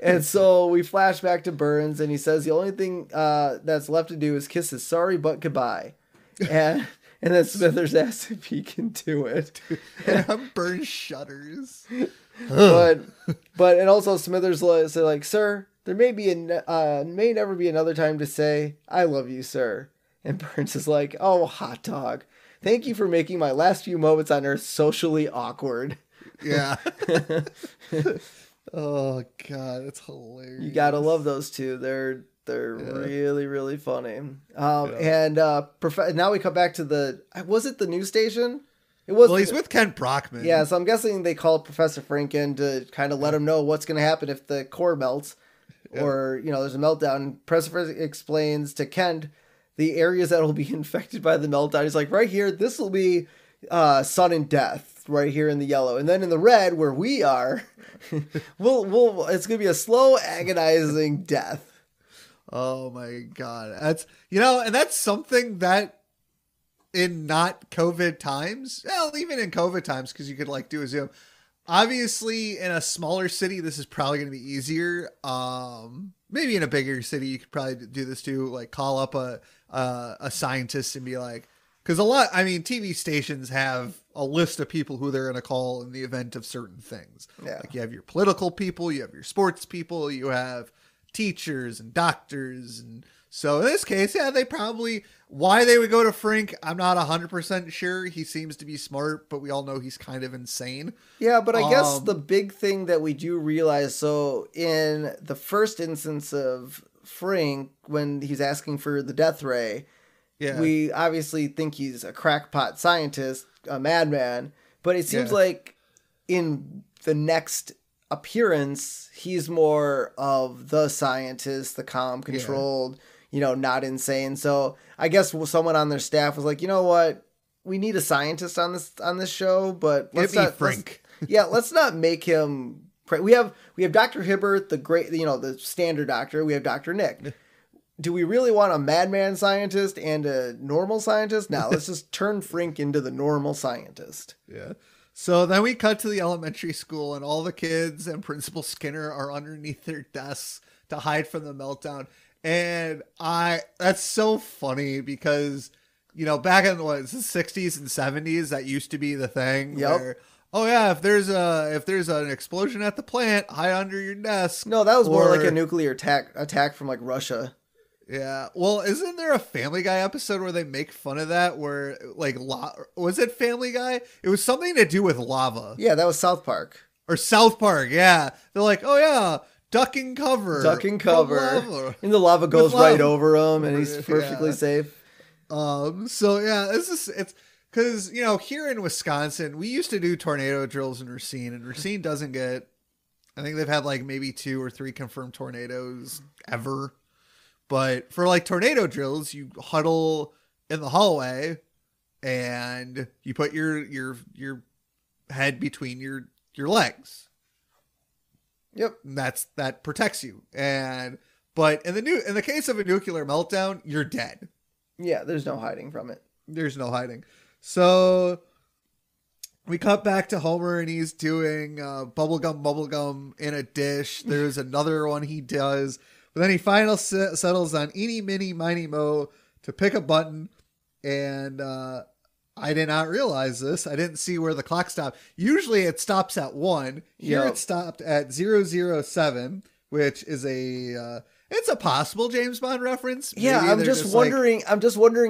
And so we flash back to Burns, and he says the only thing that's left to do is kiss his sorry butt goodbye. And then Smithers asks if he can do it. And Burns shudders. but and also Smithers said like, sir, there may never be another time to say I love you, sir. And Burns is like, oh, hot dog. Thank you for making my last few moments on Earth socially awkward. Yeah. Oh God, it's hilarious. You gotta love those two. They're really, really funny. And now we come back to was it the news station? It was. Well, he's with Kent Brockman. Yeah, so I'm guessing they called Professor Frink in to kind of let him know what's going to happen if the core melts, or there's a meltdown. Professor Frink explains to Kent the areas that will be infected by the meltdown. He's like, right here, this will be sudden death. Right here in the yellow, and then in the red where we are, it's gonna be a slow, agonizing death. Oh my God, and that's something that in not COVID times, well, even in COVID times, because you could like do a Zoom. Obviously, in a smaller city, this is probably gonna be easier. Maybe in a bigger city, you could probably do this too. Like call up a scientist and be like. Because TV stations have a list of people who they're going to call in the event of certain things. Yeah. Like you have your political people, you have your sports people, you have teachers and doctors. And so in this case, why they would go to Frink, I'm not 100% sure. He seems to be smart, but we all know he's kind of insane. Yeah, but I guess the big thing that we do realize, so in the first instance of Frink, when he's asking for the death ray, we obviously think he's a crackpot scientist, a madman, but it seems like in the next appearance, he's more of the scientist, the calm, controlled, not insane. So I guess someone on their staff was like, you know what? We need a scientist on this show, but let's not Frink. Let's not make him. We have Dr. Hibbert, the great, the standard doctor. We have Dr. Nick. Do we really want a madman scientist and a normal scientist? No, let's just turn Frink into the normal scientist. Yeah. So then we cut to the elementary school and all the kids and Principal Skinner are underneath their desks to hide from the meltdown. And that's so funny because, back in the 60s and 70s, that used to be the thing. Yep. Where, oh yeah, if there's an explosion at the plant, hide under your desk. No, that was more like a nuclear attack from like Russia. Yeah. Well, isn't there a Family Guy episode where they make fun of that? Where like, was it Family Guy? It was something to do with lava. Yeah, that was South Park. Or South Park. Yeah. They're like, oh yeah, duck and cover. And the lava goes right over him, and he's perfectly safe. So yeah, it's because here in Wisconsin we used to do tornado drills in Racine, and Racine doesn't get. I think they've had like maybe 2 or 3 confirmed tornadoes ever. But for like tornado drills, you huddle in the hallway and you put your head between your legs. Yep. And that protects you. But in the case of a nuclear meltdown, you're dead. Yeah, there's no hiding from it. There's no hiding. So we cut back to Homer, and he's doing bubblegum in a dish. There's another one he does. But then he finally settles on eeny, miny, miny, mo to pick a button. And I did not realize this. I didn't see where the clock stopped. Usually it stops at 1. Here it stopped at 007, which is it's a possible James Bond reference. Maybe I'm just wondering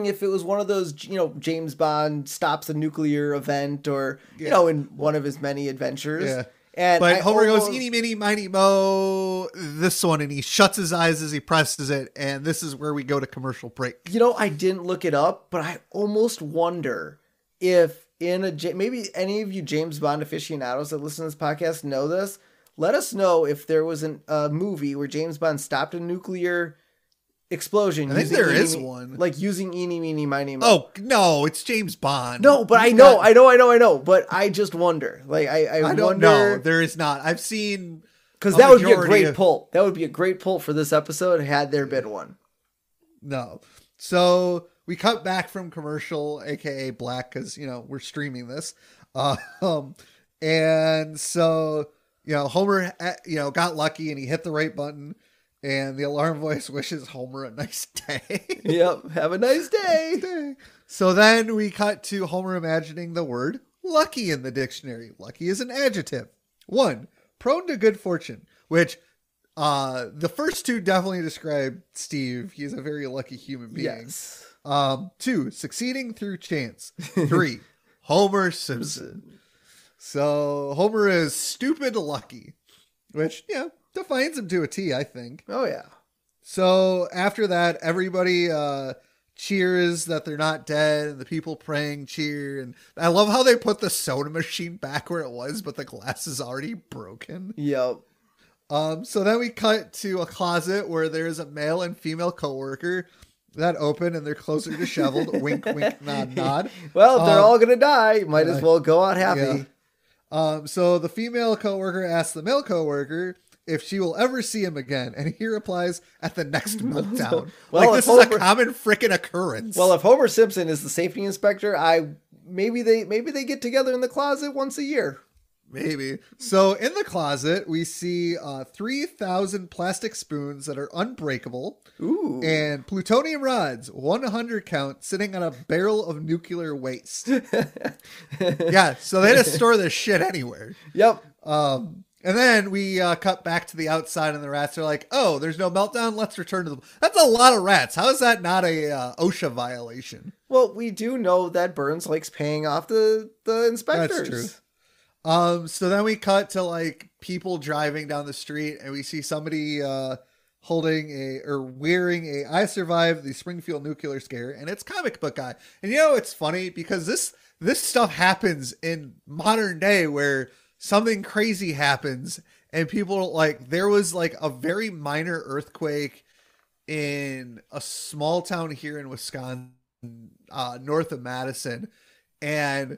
if it was one of those, James Bond stops a nuclear event or, in one of his many adventures. Yeah. But Homer goes, eeny, miny, miny, mo, this one, and he shuts his eyes as he presses it, and this is where we go to commercial break. I didn't look it up, but I almost wonder if maybe any of you James Bond aficionados that listen to this podcast know this. Let us know if there was a movie where James Bond stopped a nuclear explosion. I think there is one. Like using eeny, meeny, miny, mo. Oh, no, it's James Bond. No, but I know. But I just wonder. Like, I don't wonder. know. There is not. I've seen. Because that would be a great pull. That would be a great pull for this episode had there been one. No. So we cut back from commercial, aka black, because, we're streaming this. And so, Homer, got lucky and he hit the right button. And the alarm voice wishes Homer a nice day. Yep. Have a nice day. So then we cut to Homer imagining the word lucky in the dictionary. Lucky is an adjective. 1, prone to good fortune, which the first 2 definitely describe Steve. He's a very lucky human being. Yes. 2, succeeding through chance. 3, Homer Simpson. So Homer is stupid lucky, which, defines him to a T, I think. Oh, yeah. So after that, everybody cheers that they're not dead, and the people praying cheer. And I love how they put the soda machine back where it was, but the glass is already broken. Yep. So then we cut to a closet where there's a male and female coworker that open, and they're closer disheveled. Wink, wink, nod, nod. Well, if they're all going to die, might as well go out happy. Yeah. So the female coworker asks the male coworker if she will ever see him again, and he replies, at the next meltdown. This is a common frickin' occurrence. Well, if Homer Simpson is the safety inspector, maybe they get together in the closet once a year. Maybe. So in the closet, we see 3,000 plastic spoons that are unbreakable. Ooh. And plutonium rods, 100 count, sitting on a barrel of nuclear waste. Yeah, so they just store this shit anywhere. Yep. And then we cut back to the outside, and the rats are like, oh, there's no meltdown? Let's return to them. That's a lot of rats. How is that not a OSHA violation? Well, we do know that Burns likes paying off the inspectors. That's true. So then we cut to people driving down the street, and we see somebody wearing a I survived the Springfield nuclear scare, and it's comic book guy. And it's funny because this stuff happens in modern day where something crazy happens and people there was a very minor earthquake in a small town here in Wisconsin, north of Madison, and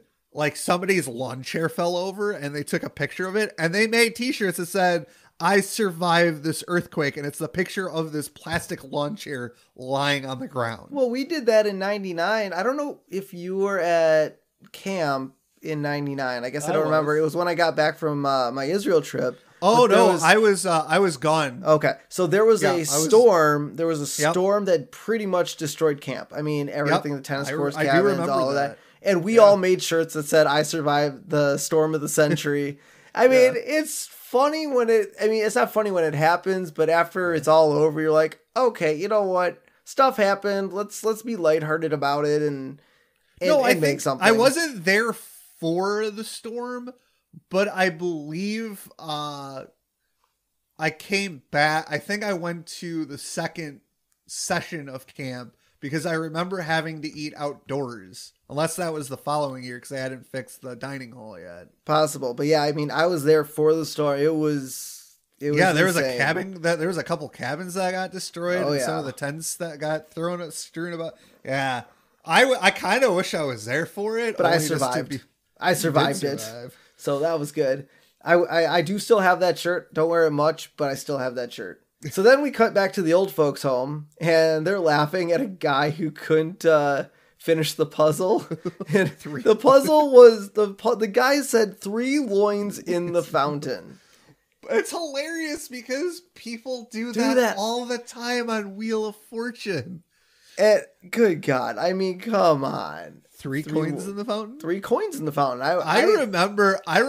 somebody's lawn chair fell over and they took a picture of it and they made t-shirts that said, I survived this earthquake. And it's the picture of this plastic lawn chair lying on the ground. Well, we did that in 99. I don't know if you were at camp in 99. I guess I don't remember. It was when I got back from my Israel trip. Oh no, I was gone. Okay. So there was a storm. There was a storm that pretty much destroyed camp. I mean, everything, the tennis courts, cabins, all of that. And we all made shirts that said, I survived the storm of the century. I mean, it's funny it's not funny when it happens, but after it's all over, you're like, okay, you know what? Stuff happened. Let's be lighthearted about it and make something. I wasn't there for the storm, but I believe I came back. I think I went to the second session of camp because I remember having to eat outdoors, unless that was the following year because I hadn't fixed the dining hall yet. Possible, but yeah, I mean, I was there for the storm. It was there insane. was a cabin there was a couple cabins that got destroyed, and some of the tents that got strewn about. Yeah, I kind of wish I was there for it, but I survived. I survived it, so that was good. I do still have that shirt. Don't wear it much, but I still have that shirt. So then we cut back to the old folks' home, and they're laughing at a guy who couldn't finish the puzzle. And the puzzle was the guy said 3 loins in the fountain. It's hilarious because people do that all the time on Wheel of Fortune. And, good God. I mean, come on. 3 coins in the fountain? 3 coins in the fountain. I remember, I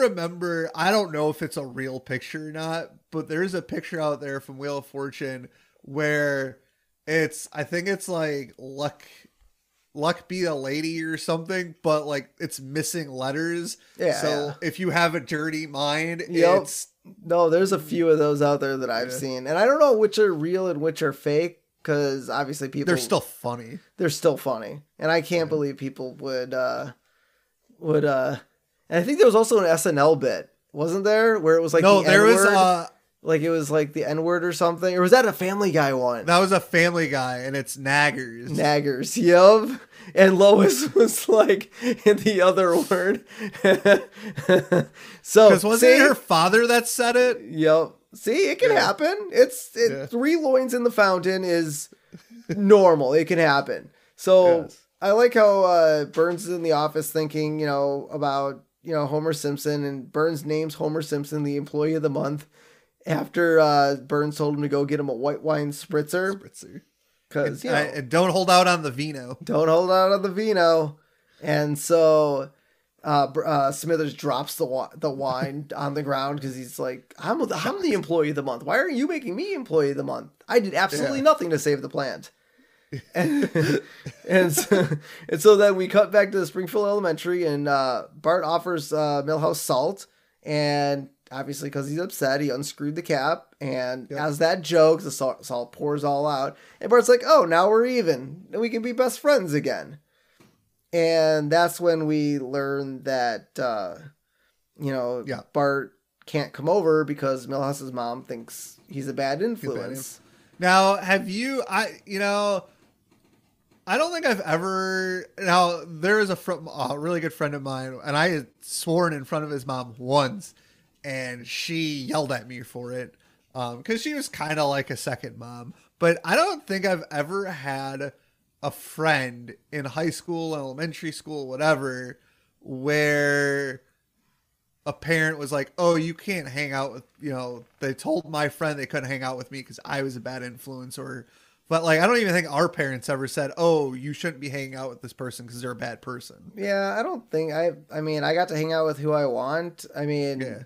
don't know if it's a real picture or not, but there's a picture out there from Wheel of Fortune where I think it's like luck be a lady or something, but like it's missing letters. Yeah. So if you have a dirty mind, No, there's a few of those out there that I've seen. And I don't know which are real and which are fake, because obviously they're still funny. They're still funny. And I can't believe people would and I think there was also an SNL bit, wasn't there? Where it was like like it was like the N-word or something. Or was that a Family Guy one? That was a Family Guy, and it's naggers. Naggers, yep. And Lois was like in the other word. So because wasn't it her father that said it? Yep. See, it can happen. 3 loins in the fountain is normal. It can happen. So I like how Burns is in the office thinking, about, Homer Simpson, and Burns names Homer Simpson the employee of the month after Burns told him to go get him a white wine spritzer. Because don't hold out on the vino. Don't hold out on the vino. And so Smithers drops the wine on the ground because he's like, I'm the employee of the month. Why are you making me employee of the month? I did absolutely nothing to save the plant. and so then we cut back to the Springfield Elementary, and Bart offers Milhouse salt, and obviously because he's upset, he unscrewed the cap, and as that joke, the salt pours all out, and Bart's like, oh, now we're even, and we can be best friends again. And that's when we learn that Bart can't come over because Milhouse's mom thinks he's a bad influence. Now, I don't think I've ever. Now, there is a really good friend of mine, and I had sworn in front of his mom once, and she yelled at me for it because she was kind of like a second mom. But I don't think I've ever had a friend in high school, elementary school, whatever, where a parent was like, oh, you can't hang out with, they told my friend they couldn't hang out with me because I was a bad influence, but like, I don't even think our parents ever said, oh, you shouldn't be hanging out with this person because they're a bad person. Yeah, I don't think I got to hang out with who I want. I mean,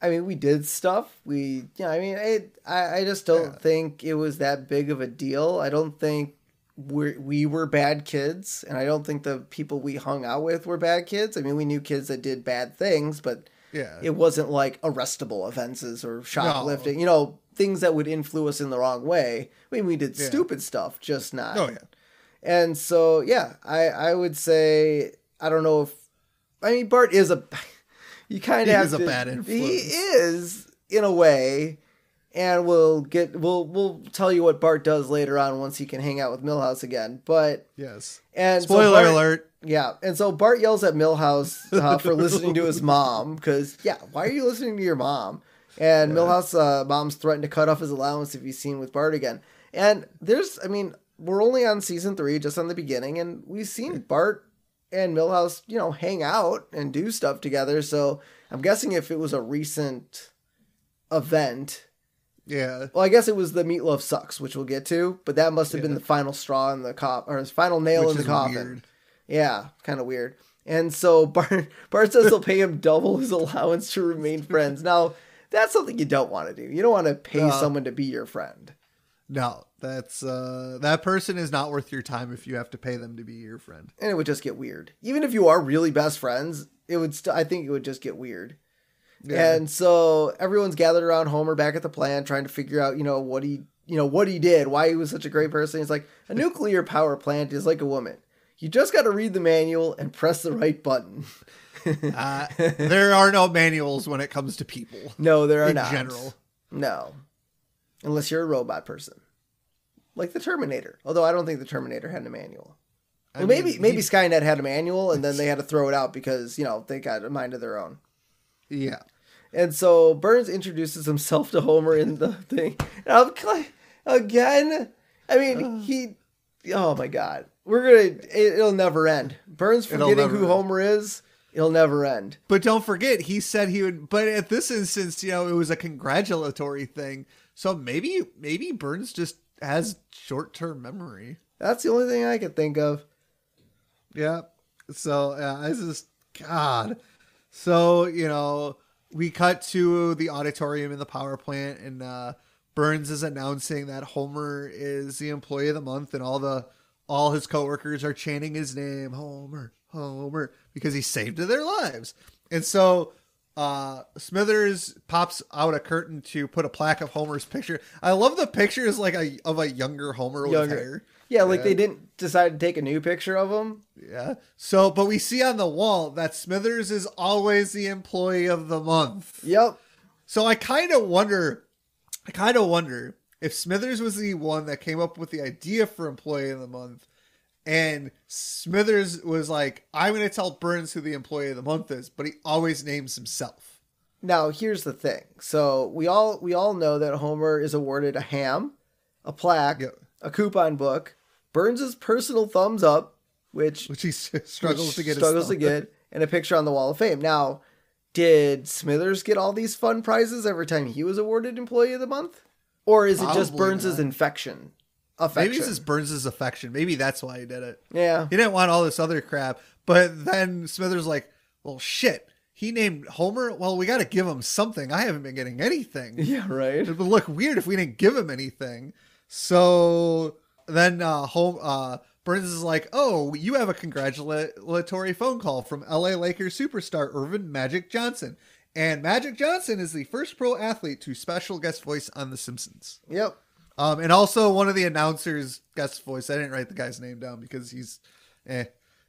we did stuff. I just don't think it was that big of a deal. I don't think we were bad kids, and I don't think the people we hung out with were bad kids. I mean, we knew kids that did bad things, but it wasn't like arrestable offenses or shoplifting, things that would influence us in the wrong way. I mean, we did stupid stuff, just not. Oh, yeah. And so, I would say, I don't know if, Bart is you kind of have to. He is a bad influence. He is, in a way. And we'll tell you what Bart does later on once he can hang out with Milhouse again. But yes, and spoiler alert. Yeah, and so Bart yells at Milhouse for listening to his mom because why are you listening to your mom? And Milhouse mom's threatened to cut off his allowance if he's seen with Bart again. And we're only on season 3, just on the beginning, and we've seen Bart and Milhouse, hang out and do stuff together. So I'm guessing if it was a recent event. Yeah. Well, I guess it was the Meatloaf Sucks, which we'll get to, but that must have been the final straw in the or his final nail in the coffin. Weird. Yeah, kind of weird. And so Bart says he'll pay him double his allowance to remain friends. Now, that's something you don't want to do. You don't want to pay someone to be your friend. No, that's that person is not worth your time if you have to pay them to be your friend. And it would just get weird. Even if you are really best friends, I think it would just get weird. Yeah. And so everyone's gathered around Homer back at the plant trying to figure out, what he did, why he was such a great person. He's like, a nuclear power plant is like a woman. You just got to read the manual and press the right button. There are no manuals when it comes to people. No, there are not. In general. No. Unless you're a robot person. Like the Terminator. Although I don't think the Terminator had a manual. Well, maybe Skynet had a manual and then they had to throw it out because, they got a mind of their own. Yeah. And so Burns introduces himself to Homer in the thing. And I'm like, again? I mean, oh my God. It'll never end. Burns forgetting who Homer is, it'll never end. But don't forget, he said he would, but at this instance, it was a congratulatory thing. So maybe Burns just has short-term memory. That's the only thing I could think of. Yeah. So, this is, God. So, we cut to the auditorium in the power plant, and Burns is announcing that Homer is the employee of the month, and all his coworkers are chanting his name, Homer, Homer, because he saved their lives. And so Smithers pops out a curtain to put a plaque of Homer's picture. I love the picture is like of a younger Homer with hair. Yeah, like they didn't decide to take a new picture of him. Yeah. So, but we see on the wall that Smithers is always the employee of the month. Yep. So I kind of wonder if Smithers was the one that came up with the idea for employee of the month, and Smithers was like, I'm going to tell Burns who the employee of the month is, but he always names himself. Now, here's the thing. So we all know that Homer is awarded a ham, a plaque, a coupon book, Burns' personal thumbs up, which he struggles to get, and a picture on the Wall of Fame. Now, did Smithers get all these fun prizes every time he was awarded Employee of the Month? Or is it just Burns' affection? Maybe it's just Burns' affection. Maybe that's why he did it. Yeah. He didn't want all this other crap. But then Smithers like, well, shit. He named Homer. Well, we got to give him something. I haven't been getting anything. Yeah, right. It would look weird if we didn't give him anything. So then Burns is like, oh, you have a congratulatory phone call from LA Lakers superstar Irvin Magic Johnson. And Magic Johnson is the first pro athlete to special guest voice on The Simpsons. Yep. And also one of the announcers guest voice. I didn't write the guy's name down because he's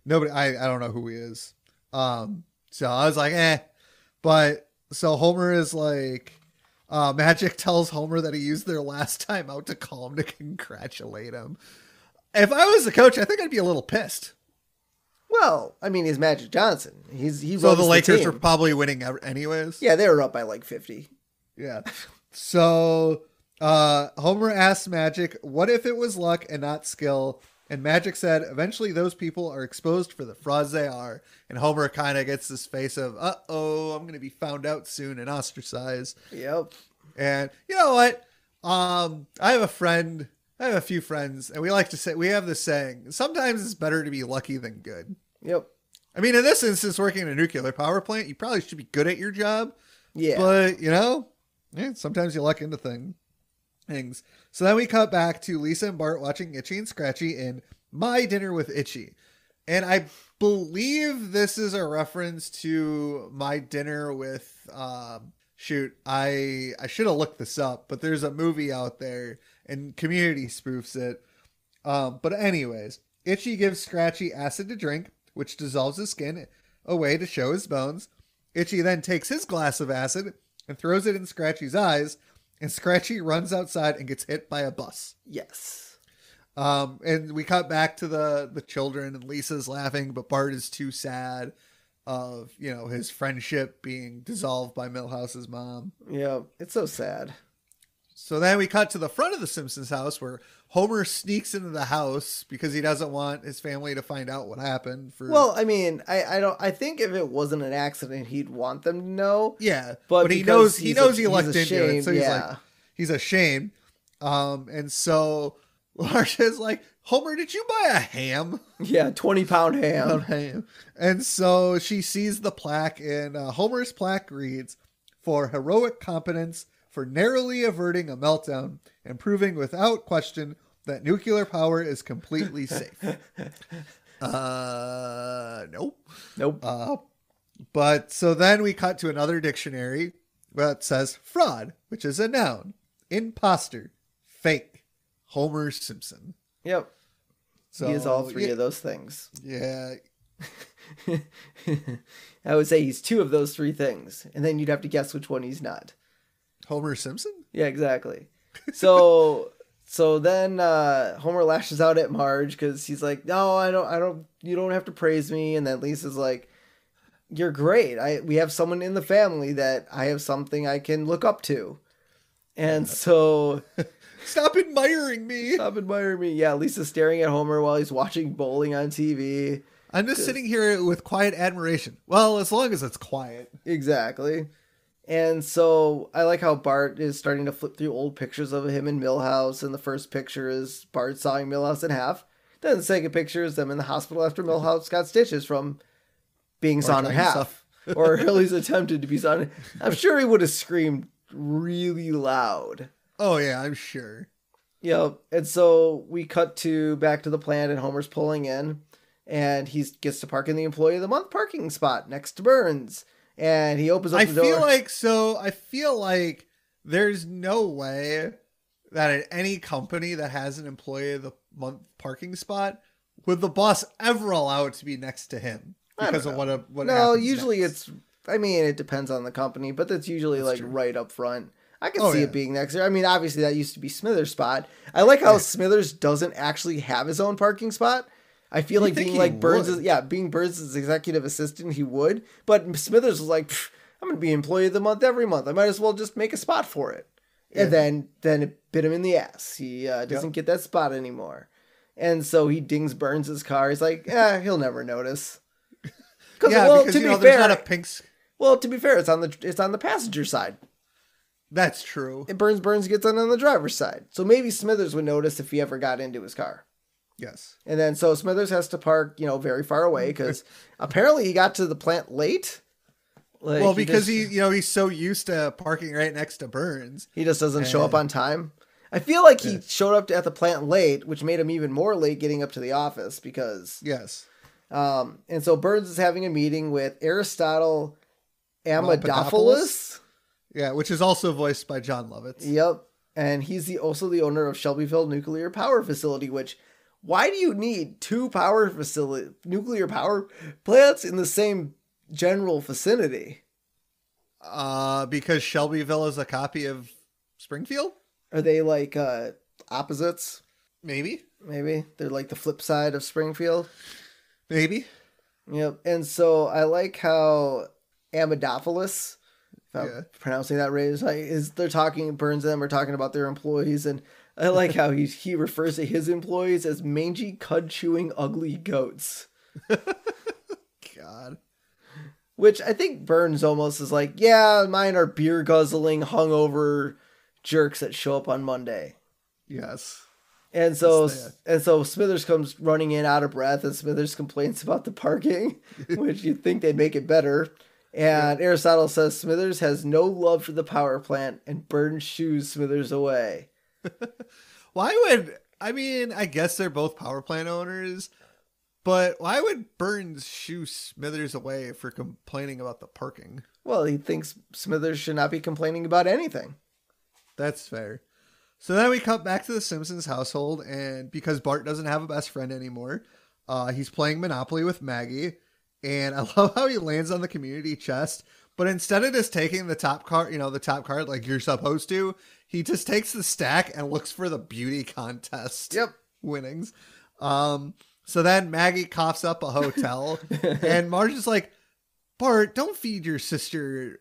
nobody. I don't know who he is. So I was like, But so Homer is like, Magic tells Homer that he used their last time out to call him to congratulate him. If I was the coach, I think I'd be a little pissed. Well, I mean, he's Magic Johnson. So the Lakers were probably winning anyways? Yeah, they were up by like 50. Yeah. So Homer asked Magic, what if it was luck and not skill? And Magic said, eventually those people are exposed for the frauds they are. And Homer kind of gets this face of, uh-oh, I'm going to be found out soon and ostracized. Yep. And you know what? I have a few friends, and we have this saying, sometimes it's better to be lucky than good. Yep. I mean, in this instance, working in a nuclear power plant, you probably should be good at your job. Yeah. But, sometimes you luck into things. So then we cut back to Lisa and Bart watching Itchy and Scratchy in My Dinner with Itchy. And I believe this is a reference to My Dinner with, I should have looked this up, but there's a movie out there and Community spoofs it. But anyways, Itchy gives Scratchy acid to drink, which dissolves his skin away to show his bones. Itchy then takes his glass of acid and throws it in Scratchy's eyes, and Scratchy runs outside and gets hit by a bus. Yes. And we cut back to the children, and Lisa's laughing, but Bart is too sad of, his friendship being dissolved by Milhouse's mom. Yeah, it's so sad. So then we cut to the front of the Simpsons house where Homer sneaks into the house because he doesn't want his family to find out what happened. Well, I mean, I think if it wasn't an accident, he'd want them to know. Yeah, but he knows he lucked into it, so he's ashamed. And so Larsha's like, Homer, did you buy a ham? Yeah, 20-pound ham. And so she sees the plaque, and Homer's plaque reads, for heroic competence, for narrowly averting a meltdown and proving without question that nuclear power is completely safe. Nope. But so then we cut to another dictionary that says fraud, which is a noun, imposter, fake, Homer Simpson. Yep. So he is all three of those things. Yeah. I would say he's two of those three things, and then you'd have to guess which one he's not. Homer Simpson? Yeah, exactly. So then Homer lashes out at Marge because he's like, "No, I don't. You don't have to praise me." And then Lisa's like, you're great. We have someone in the family that I have something I can look up to. And so... Stop admiring me. Stop admiring me. Yeah, Lisa's staring at Homer while he's watching bowling on TV. I'm just sitting here with quiet admiration. Well, as long as it's quiet. Exactly. And so I like how Bart is starting to flip through old pictures of him in Milhouse. And the first picture is Bart sawing Milhouse in half. Then the second picture is them in the hospital after Milhouse got stitches from being sawn in half. Or at least attempted to be sawn. I'm sure he would have screamed really loud. Oh, yeah, I'm sure. Yep. And so we cut back to the plant, and Homer's pulling in. And he gets to park in the Employee of the Month parking spot next to Burns. And he opens up the door. I feel like there's no way that at any company that has an Employee of the Month parking spot would the boss ever allow it to be next to him because of what No, usually next. It depends on the company, but that's usually true. Right up front. I can see it being next there. Obviously that used to be Smithers' spot. I like how Smithers doesn't actually have his own parking spot. I feel like being like being Burns' executive assistant, he would. But Smithers was like, I'm going to be Employee of the Month every month. I might as well just make a spot for it. Yeah. And then it bit him in the ass. He doesn't get that spot anymore. And so he dings Burns' car. He's like, he'll never notice. Because there's not a pink... Well, to be fair, it's on the passenger side. That's true. And Burns gets on the driver's side. So maybe Smithers would notice if he ever got into his car. Yes. And then so Smithers has to park, very far away because apparently he got to the plant late. Because he's so used to parking right next to Burns. He just doesn't show up on time. I feel like he showed up at the plant late, which made him even more late getting up to the office because... Yes. And so Burns is having a meeting with Aristotle Amidopoulos. Yeah, which is also voiced by John Lovitz. Yep. And he's also the owner of Shelbyville Nuclear Power Facility, which... Why do you need two nuclear power plants in the same general vicinity? Because Shelbyville is a copy of Springfield? Are they like opposites? Maybe. They're like the flip side of Springfield? Maybe. Yep. And so I like how Amidopoulos, if I'm pronouncing that right, they're talking, Burns and them are talking about their employees, and I like how he refers to his employees as mangy, cud-chewing, ugly goats. God. Which I think Burns almost is like, yeah, mine are beer-guzzling, hungover jerks that show up on Monday. Yes. And so Smithers comes running in out of breath, and Smithers complains about the parking, which you'd think they'd make it better. And Aristotle says Smithers has no love for the power plant, and Burns shoos Smithers away. I guess they're both power plant owners, but why would Burns shoo Smithers away for complaining about the parking? Well, he thinks Smithers should not be complaining about anything. That's fair. So then we cut back to the Simpsons household, and because Bart doesn't have a best friend anymore, he's playing Monopoly with Maggie, and I love how he lands on the community chest, but instead of just taking the top card like you're supposed to, he just takes the stack and looks for the beauty contest winnings. So then Maggie coughs up a hotel, and Marge is like, Bart, don't feed your sister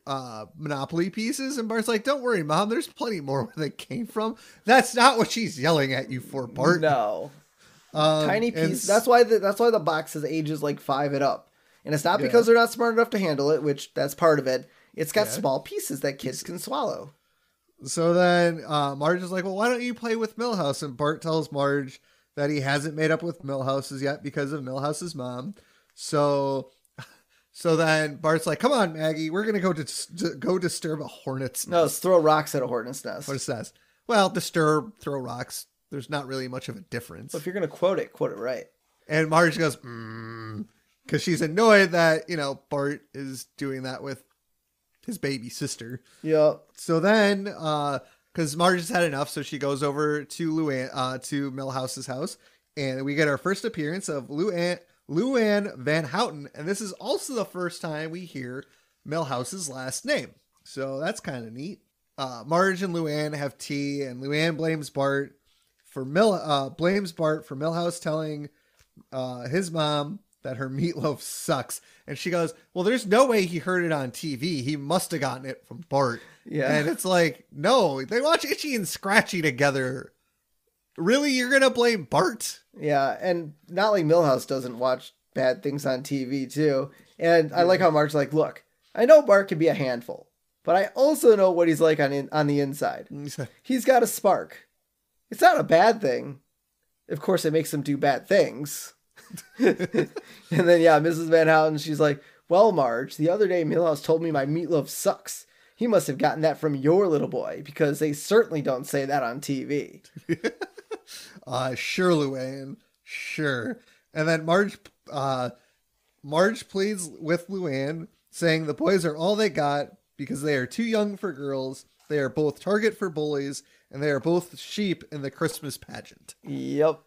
Monopoly pieces. And Bart's like, don't worry, Mom, there's plenty more where they came from. That's not what she's yelling at you for, Bart. No. Tiny piece. That's why the box says ages like 5 and up. And it's not because they're not smart enough to handle it, which that's part of it. It's got small pieces that kids can swallow. So then Marge is like, well, why don't you play with Milhouse? And Bart tells Marge that he hasn't made up with Milhouse's yet because of Milhouse's mom. So then Bart's like, come on, Maggie, we're going to go disturb a hornet's nest. No, it's throw rocks at a hornet's nest. Hornet's nest. Well, disturb, throw rocks. There's not really much of a difference. Well, if you're going to quote it right. And Marge goes, because she's annoyed that, Bart is doing that with his baby sister. Yeah. So then, because Marge has had enough, so she goes over to to Milhouse's house, and we get our first appearance of Luann Van Houten, and this is also the first time we hear Milhouse's last name. So that's kind of neat. Marge and Luann have tea, and Luann blames Bart for Milhouse telling his mom that her meatloaf sucks. And she goes, well, there's no way he heard it on TV. He must have gotten it from Bart. Yeah. And it's like, no, they watch Itchy and Scratchy together. Really? You're going to blame Bart? Yeah. And not like Milhouse doesn't watch bad things on TV too. And I like how Marge's like, look, I know Bart can be a handful, but I also know what he's like on the inside. He's got a spark. It's not a bad thing. Of course, it makes him do bad things. And then, yeah, Mrs. Van Houten, she's like, well, Marge, the other day Milhouse told me my meatloaf sucks. He must have gotten that from your little boy, because they certainly don't say that on TV. Sure, Luann. Sure. And then Marge pleads with Luann, saying the boys are all they got because they are too young for girls. They are both target for bullies, and they are both sheep in the Christmas pageant. Yep.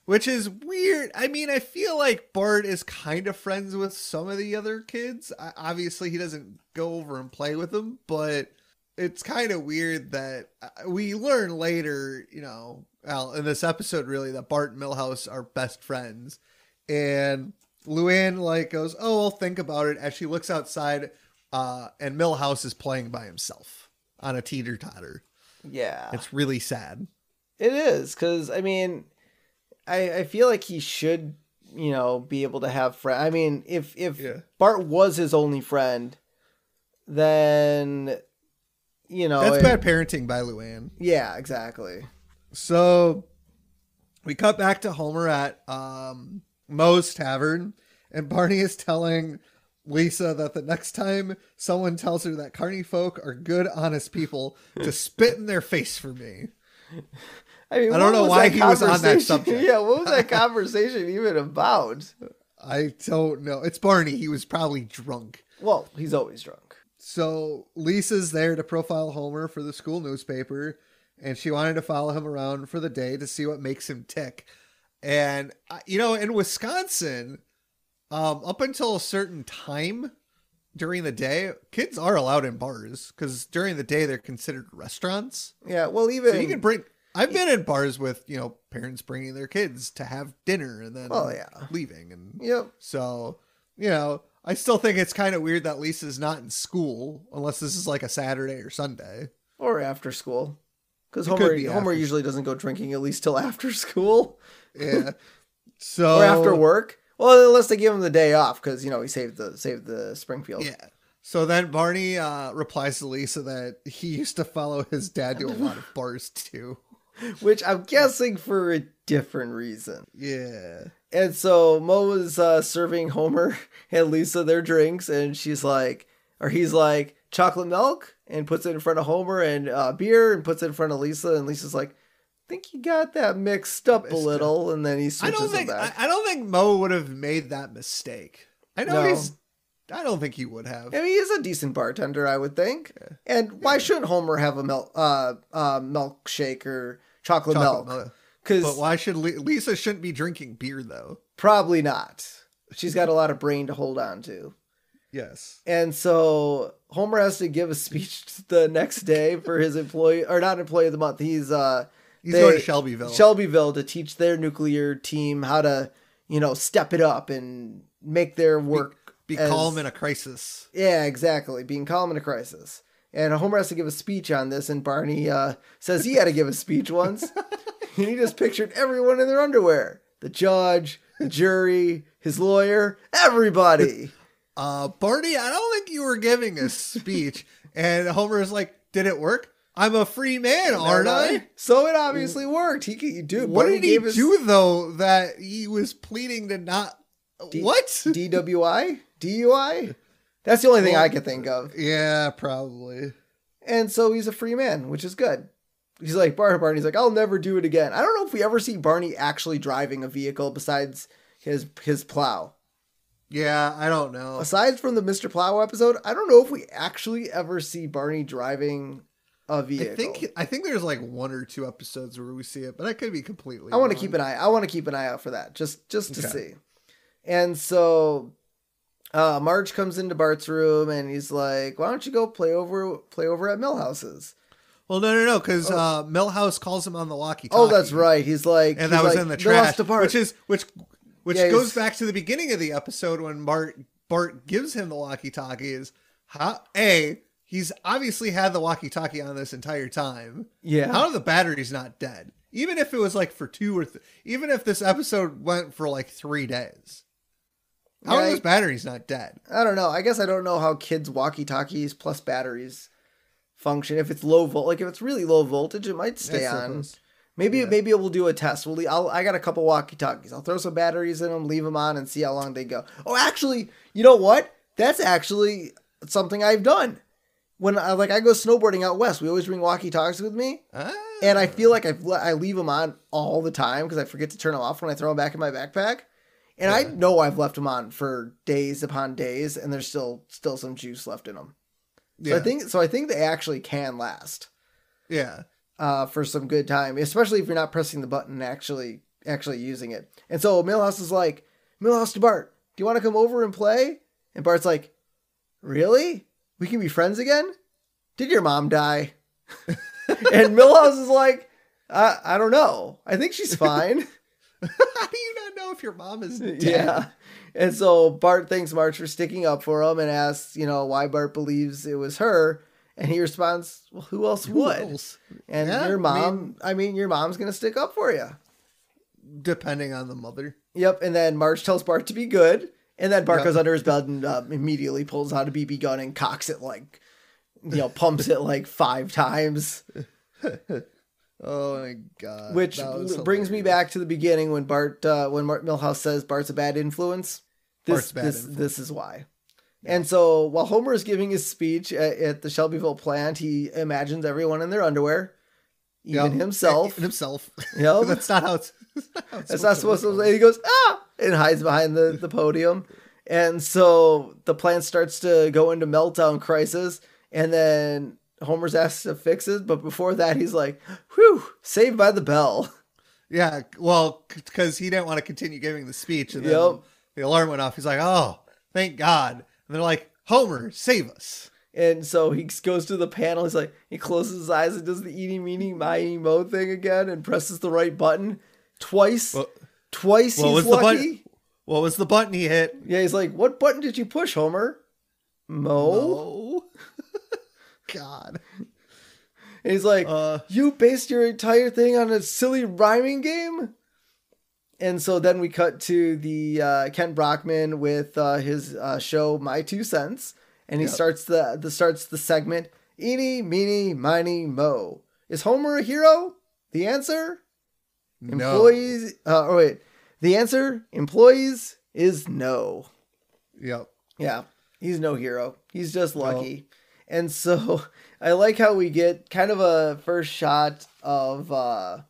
Which is weird. I mean, I feel like Bart is kind of friends with some of the other kids. Obviously, he doesn't go over and play with them, but it's kind of weird that we learn later, you know, well, in this episode, really, that Bart and Milhouse are best friends. And Luann, like, goes, oh, I'll think about it, as she looks outside, and Milhouse is playing by himself on a teeter-totter. Yeah. It's really sad. It is, because, I mean, I feel like he should, you know, be able to have friends. I mean, if Bart was his only friend, then, you know. That's bad parenting by Luann. Yeah, exactly. So we cut back to Homer at Moe's Tavern, and Barney is telling Lisa that the next time someone tells her that carny folk are good, honest people, to spit in their face for me. I mean, I don't know why he was on that subject. Yeah, what was that conversation even about? I don't know. It's Barney. He was probably drunk. Well, he's always drunk. So Lisa's there to profile Homer for the school newspaper, and she wanted to follow him around for the day to see what makes him tick. And, you know, in Wisconsin, up until a certain time during the day, kids are allowed in bars, because during the day they're considered restaurants. Yeah, well, even... So you can bring... I've been in bars with, you know, parents bringing their kids to have dinner and then leaving. And so, you know, I still think it's kind of weird that Lisa's not in school unless this is like a Saturday or Sunday. Or after school. Because Homer usually doesn't go drinking at least till after school. Yeah. So or after work. Well, unless they give him the day off because, you know, he saved the Springfield. Yeah. So then Barney replies to Lisa that he used to follow his dad to a lot of bars too. Which I'm guessing for a different reason. Yeah. And so Mo is serving Homer and Lisa their drinks, and he's like, chocolate milk, and puts it in front of Homer, and beer, and puts it in front of Lisa, and Lisa's like, I think you got that mixed up a little, and then he switches it back. I don't think Mo would have made that mistake. I don't think he would have. I mean, he's a decent bartender, I would think. Yeah. And why shouldn't Homer have a milkshake or chocolate milk? But why should Lisa shouldn't be drinking beer though? Probably not. She's got a lot of brain to hold on to. Yes. And so Homer has to give a speech the next day for his employee, or not employee of the month. He's going to Shelbyville. Shelbyville to teach their nuclear team how to, you know, step it up and make their work. Be calm in a crisis. Yeah, exactly. Being calm in a crisis. And Homer has to give a speech on this, and Barney says he had to give a speech once. And he just pictured everyone in their underwear. The judge, the jury, his lawyer, everybody. Barney, I don't think you were giving a speech. And Homer is like, did it work? I'm a free man, aren't I? So it obviously worked. What did he do, though, that he was pleading to not... What? DWI? DUI? That's the only thing I can think of. Yeah, probably. And so he's a free man, which is good. He's like, Barney's like, I'll never do it again. I don't know if we ever see Barney actually driving a vehicle besides his plow. Yeah, I don't know. Aside from the Mr. Plow episode, I don't know if we actually ever see Barney driving a vehicle. I think there's like one or two episodes where we see it, but I could be completely wrong. I want to keep an eye out for that, just to see. And so Marge comes into Bart's room and he's like, why don't you go play over at Milhouse's? Well, no, because Milhouse calls him on the walkie-talkie. Oh, that's right. He's like, and that was in the trash, which Which goes back to the beginning of the episode when Bart gives him the walkie-talkies. He's obviously had the walkie-talkie on this entire time. Yeah. How are the batteries not dead? Even if it was like for even if this episode went for like 3 days. How are those batteries not dead? I don't know. I guess I don't know how kids' walkie-talkies plus batteries function. If it's if it's really low voltage, it might stay on. Maybe we'll do a test. I got a couple walkie-talkies. I'll throw some batteries in them, leave them on, and see how long they go. Oh, actually, you know what? That's actually something I've done. When I go snowboarding out west, we always bring walkie-talkies with me, and I feel like I leave them on all the time because I forget to turn them off when I throw them back in my backpack. And I know I've left them on for days upon days, and there's still some juice left in them. So I think they actually can last. Yeah. For some good time, especially if you're not pressing the button and actually using it. And so Milhouse is like, Milhouse to Bart, do you want to come over and play? And Bart's like, really? We can be friends again? Did your mom die? And Milhouse is like, I don't know. I think she's fine. How do you not know if your mom is dead? Yeah. And so Bart thanks Marge for sticking up for him and asks, why Bart believes it was her. And he responds, well, who else would? And your mom, your mom's going to stick up for you. Depending on the mother. Yep. And then Marge tells Bart to be good. And then Bart goes under his bed and immediately pulls out a BB gun and cocks it pumps it 5 times. Oh my God. Which brings me back to the beginning when Milhouse says Bart's a bad influence. This is why. And so while Homer is giving his speech at the Shelbyville plant, he imagines everyone in their underwear, even himself. Yep. That's not how it's supposed to be. He goes, and hides behind the podium. And so the plant starts to go into meltdown crisis. And then Homer's asked to fix it. But before that, he's like, whew, saved by the bell. Yeah, well, because he didn't want to continue giving the speech. And then the alarm went off. He's like, oh, thank God. And they're like, Homer, save us. And so he goes to the panel. He's like, he closes his eyes and does the eeny, meeny, miny, mo thing again and presses the right button twice. He's lucky. What was the button he hit? Yeah, he's like, what button did you push, Homer? Mo? God. And he's like, you based your entire thing on a silly rhyming game? And so then we cut to the Kent Brockman with his show My 2 Cents, and he starts the segment Eeny, Meeny, Miny, Mo. Is Homer a hero? The answer? No. Employees. The answer, employees, is no. Yep. Yeah, he's no hero. He's just lucky. No. And so I like how we get kind of a first shot of a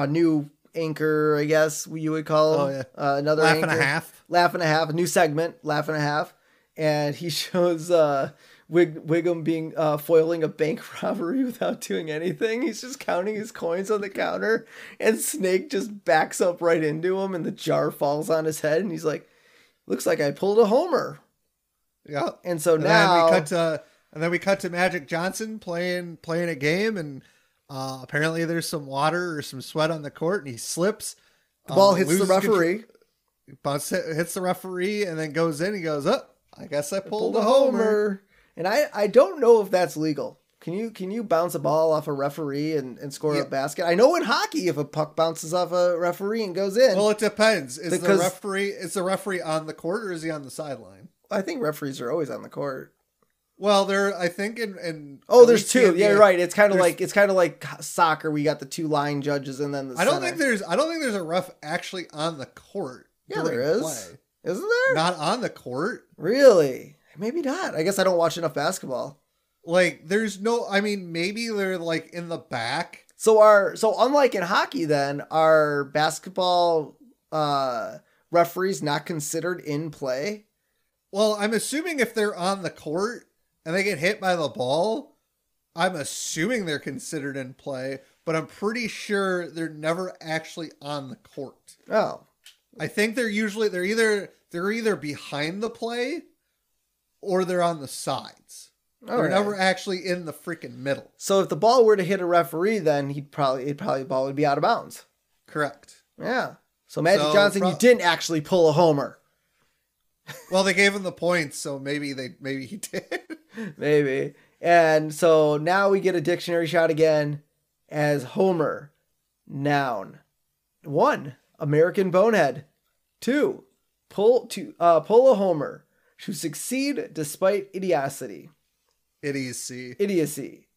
new anchor, I guess you would call him. Another Laugh anchor. Laugh and a half. A new segment, Laugh and a Half. And he shows Wiggum being foiling a bank robbery without doing anything. He's just counting his coins on the counter, and Snake just backs up right into him, and the jar falls on his head, and he's like, looks like I pulled a Homer. Yeah. And so now then we cut to Magic Johnson playing a game, and apparently there's some water or some sweat on the court, and he slips. The ball hits the referee. Hits the referee and then goes in. He goes, I guess I pulled a Homer. And I don't know if that's legal. Can you bounce a ball off a referee and score a basket? I know in hockey, if a puck bounces off a referee and goes in. Well, it depends. Is the referee on the court or is he on the sideline? I think referees are always on the court. Well, I think in there's two. Yeah, you're right. It's kind of like soccer. We got the 2 line judges and then the I don't think there's a ref actually on the court. Yeah, there is. Play. Isn't there? Not on the court. Really? Maybe not. I guess I don't watch enough basketball. There's no. I mean, maybe they're in the back. So unlike in hockey, then are basketball referees not considered in play? Well, I'm assuming if they're on the court and they get hit by the ball, I'm assuming they're considered in play, but I'm pretty sure they're never actually on the court. Oh. I think they're either behind the play or they're on the sides. They're never actually in the freaking middle. So if the ball were to hit a referee, then the ball would be out of bounds. Correct. Yeah. So Magic Johnson, you didn't actually pull a Homer. Well, they gave him the points, so maybe he did. Maybe. And so now we get a dictionary shot again as Homer. Noun. 1. American bonehead. 2. Pull a Homer. To succeed despite idiocy. Idiocy.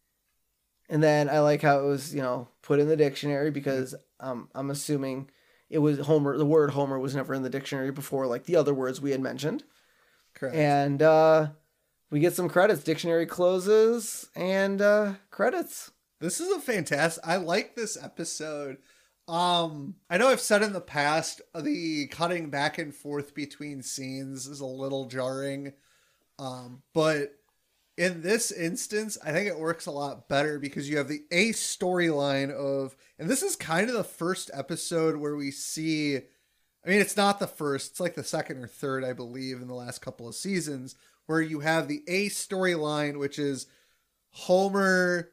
And then I like how it was, put in the dictionary because I'm assuming it was Homer. The word Homer was never in the dictionary before, like the other words we had mentioned. Correct. And we get some credits. Dictionary closes and credits. This is a fantastic. I like this episode. I know I've said in the past the cutting back and forth between scenes is a little jarring, but in this instance, I think it works a lot better because you have the storyline of, and this is kind of the first episode where we see, I mean, it's not the first, it's like the second or third, I believe, in the last couple of seasons, where you have the storyline, which is Homer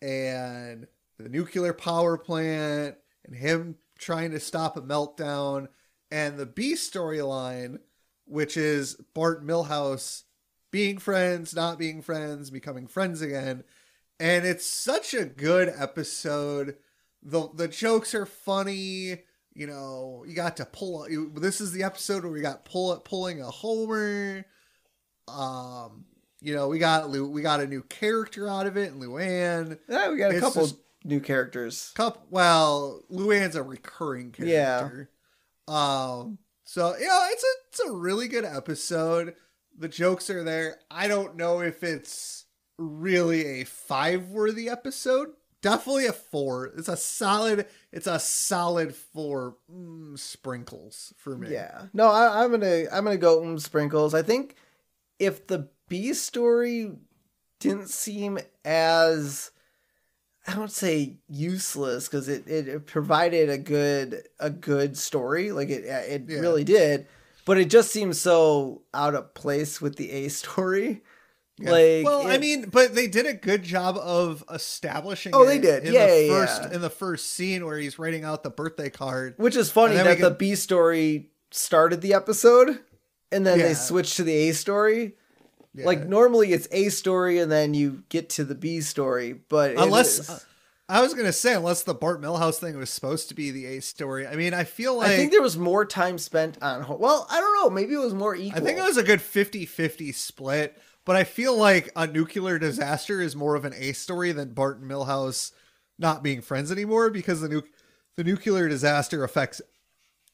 and the nuclear power plant and him trying to stop a meltdown, and the B storyline, which is Bart and Milhouse being friends, not being friends, becoming friends again. And it's such a good episode. The jokes are funny. You got to pull. This is the episode where we got pulling a Homer. We got a new character out of it, and Luann. Yeah, we got a couple new characters. Well, Luann's a recurring character. Yeah. So it's a really good episode. The jokes are there. I don't know if it's really a 5-worthy episode. Definitely a 4. It's a solid 4 sprinkles for me. Yeah. No, I'm gonna go sprinkles. I think if the B story didn't seem as, I don't say useless, because it provided a good story, like it really did, but it just seems so out of place with the A story. Yeah. But they did a good job of establishing. Oh, they did. In the first scene where he's writing out the birthday card, which is funny that the B story started the episode and then they switched to the A story. Yeah. Like normally it's A story and then you get to the B story, but I was going to say, unless the Bart Milhouse thing was supposed to be the A story. I mean, I think there was more time spent on, I don't know, maybe it was more equal. I think it was a good 50-50 split, but I feel like a nuclear disaster is more of an A story than Bart and Milhouse not being friends anymore, because the nuclear disaster affects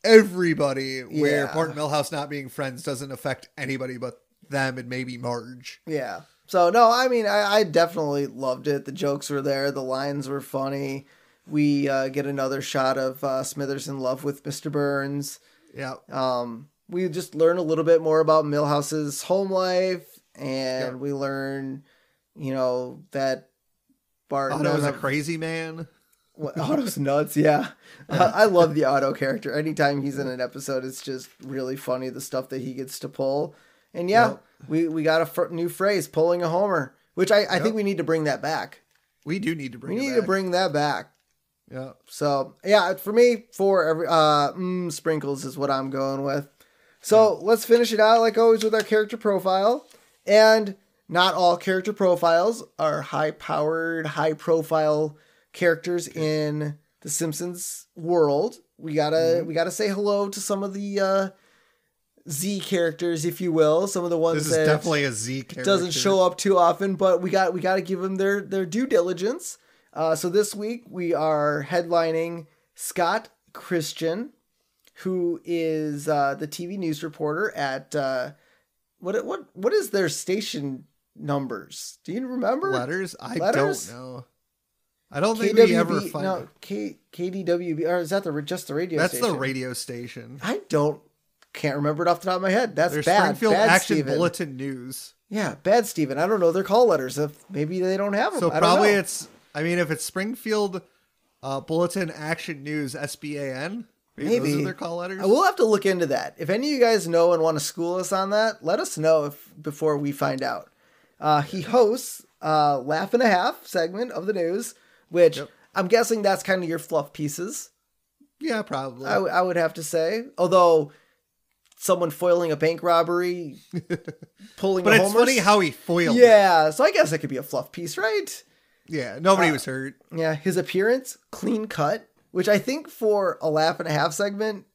everybody, where Bart and Milhouse not being friends doesn't affect anybody but them and maybe Marge. Yeah. So, no, I mean, I definitely loved it. The jokes were there. The lines were funny. We get another shot of Smithers in love with Mr. Burns. Yeah. We just learn a little bit more about Milhouse's home life, and we learn, that Bart... Otto's a crazy man. Otto's nuts, yeah. I love the Otto character. Anytime he's in an episode, it's just really funny, the stuff that he gets to pull. And we got a new phrase, pulling a Homer, which I think we need to bring that back. We do need to bring to bring that back. Yeah. So, for me, 4 sprinkles is what I'm going with. So let's finish it out like always with our character profile. And not all character profiles are high-powered, high-profile characters in the Simpsons world. We gotta say hello to some of the Z characters, if you will, some of the ones this is definitely a Z character, doesn't show up too often, but we got to give them their due diligence. So this week we are headlining Scott Christian, who is the TV news reporter at what is their station numbers? Do you remember? Letters? I don't know. I don't think we ever find KDWB, or is that just the radio That's station? That's the radio station. Can't remember it off the top of my head. That's There's bad. Springfield bad, Action Steven. Bulletin News. Yeah, bad, Steven. I don't know their call letters. Maybe they don't have them. So probably if it's Springfield Bulletin Action News, SBAN, maybe those are their call letters. We'll have to look into that. If any of you guys know and want to school us on that, let us know before we find out. He hosts Laugh and a Half segment of the news, which I'm guessing that's kind of your fluff pieces. Yeah, probably. I would have to say. Although someone foiling a bank robbery, pulling but a it's Homer. funny how he foiled it. Yeah, so I guess it could be a fluff piece, right? Yeah, nobody was hurt. Yeah, his appearance, clean cut, which I think for a laugh and a half segment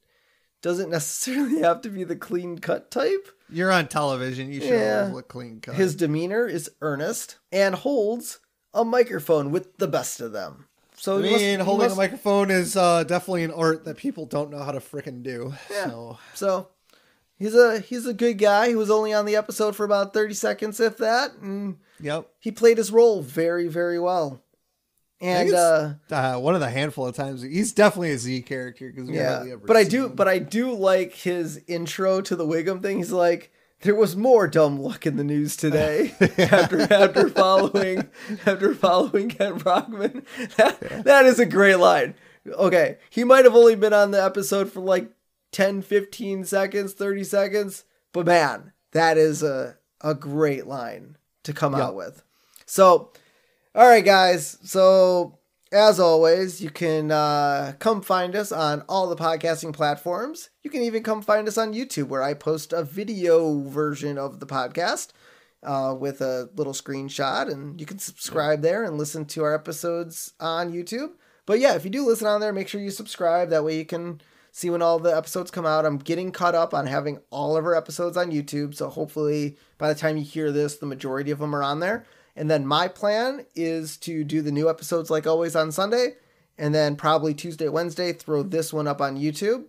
doesn't necessarily have to be the clean cut type. You're on television. You should always look clean cut. His demeanor is earnest and holds a microphone with the best of them. So holding a microphone is definitely an art that people don't know how to frickin' do. Yeah. So he's a good guy. He was only on the episode for about 30 seconds, if that. And he played his role very, very well. And one of the handful of times he's definitely a Z character because but I do like his intro to the Wiggum thing. He's like, there was more dumb luck in the news today after following Ken Brockman. That is a great line. Okay, he might have only been on the episode for like 10, 15 seconds, 30 seconds, but man, that is a great line to come out with. So, all right, guys. So, as always, you can come find us on all the podcasting platforms. You can even come find us on YouTube, where I post a video version of the podcast with a little screenshot, and you can subscribe there and listen to our episodes on YouTube. But yeah, if you do listen on there, make sure you subscribe. That way you can see when all the episodes come out. I'm getting caught up on having all of our episodes on YouTube, so hopefully by the time you hear this, the majority of them are on there. And then my plan is to do the new episodes like always on Sunday, and then probably Tuesday, Wednesday, throw this one up on YouTube.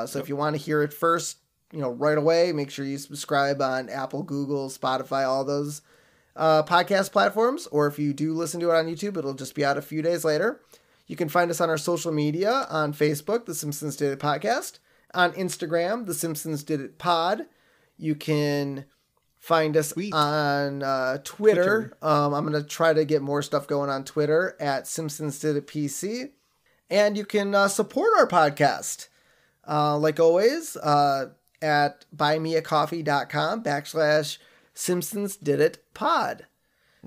So if you want to hear it first, right away, make sure you subscribe on Apple, Google, Spotify, all those podcast platforms. Or if you do listen to it on YouTube, it'll just be out a few days later. You can find us on our social media on Facebook, The Simpsons Did It Podcast, on Instagram, The Simpsons Did It Pod. You can find us on Twitter. I'm going to try to get more stuff going on Twitter at Simpsons Did It PC. And you can support our podcast, like always, at buymeacoffee.com/Simpsons Did It Pod.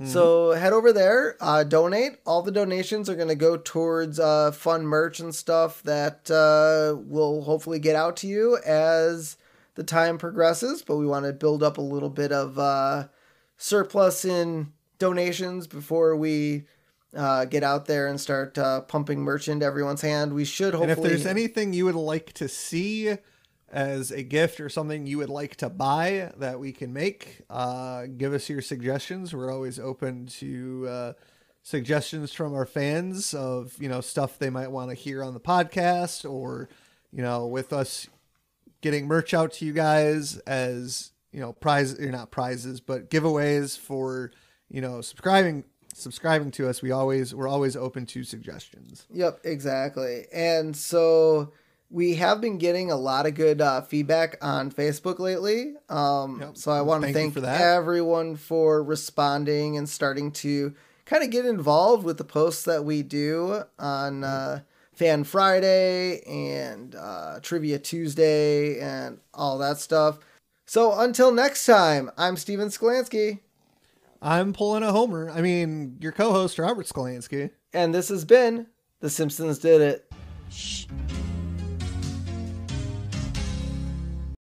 So head over there, donate. All the donations are going to go towards fun merch and stuff that will hopefully get out to you as the time progresses, but we want to build up a little bit of surplus in donations before we get out there and start pumping merch into everyone's hand. We should hopefully... And if there's anything you would like to see as a gift or something you would like to buy that we can make, give us your suggestions. We're always open to suggestions from our fans of, stuff they might want to hear on the podcast, or, with us getting merch out to you guys as, prize, or not prizes, but giveaways for, subscribing to us. We're always open to suggestions. Yep, exactly. And so we have been getting a lot of good feedback on Facebook lately. So I want to thank everyone for responding and starting to kind of get involved with the posts that we do on Fan Friday and Trivia Tuesday and all that stuff. So until next time, I'm Steven Skolansky. I'm pulling a Homer. Your co-host, Robert Skolansky. And this has been The Simpsons Did It. Shh.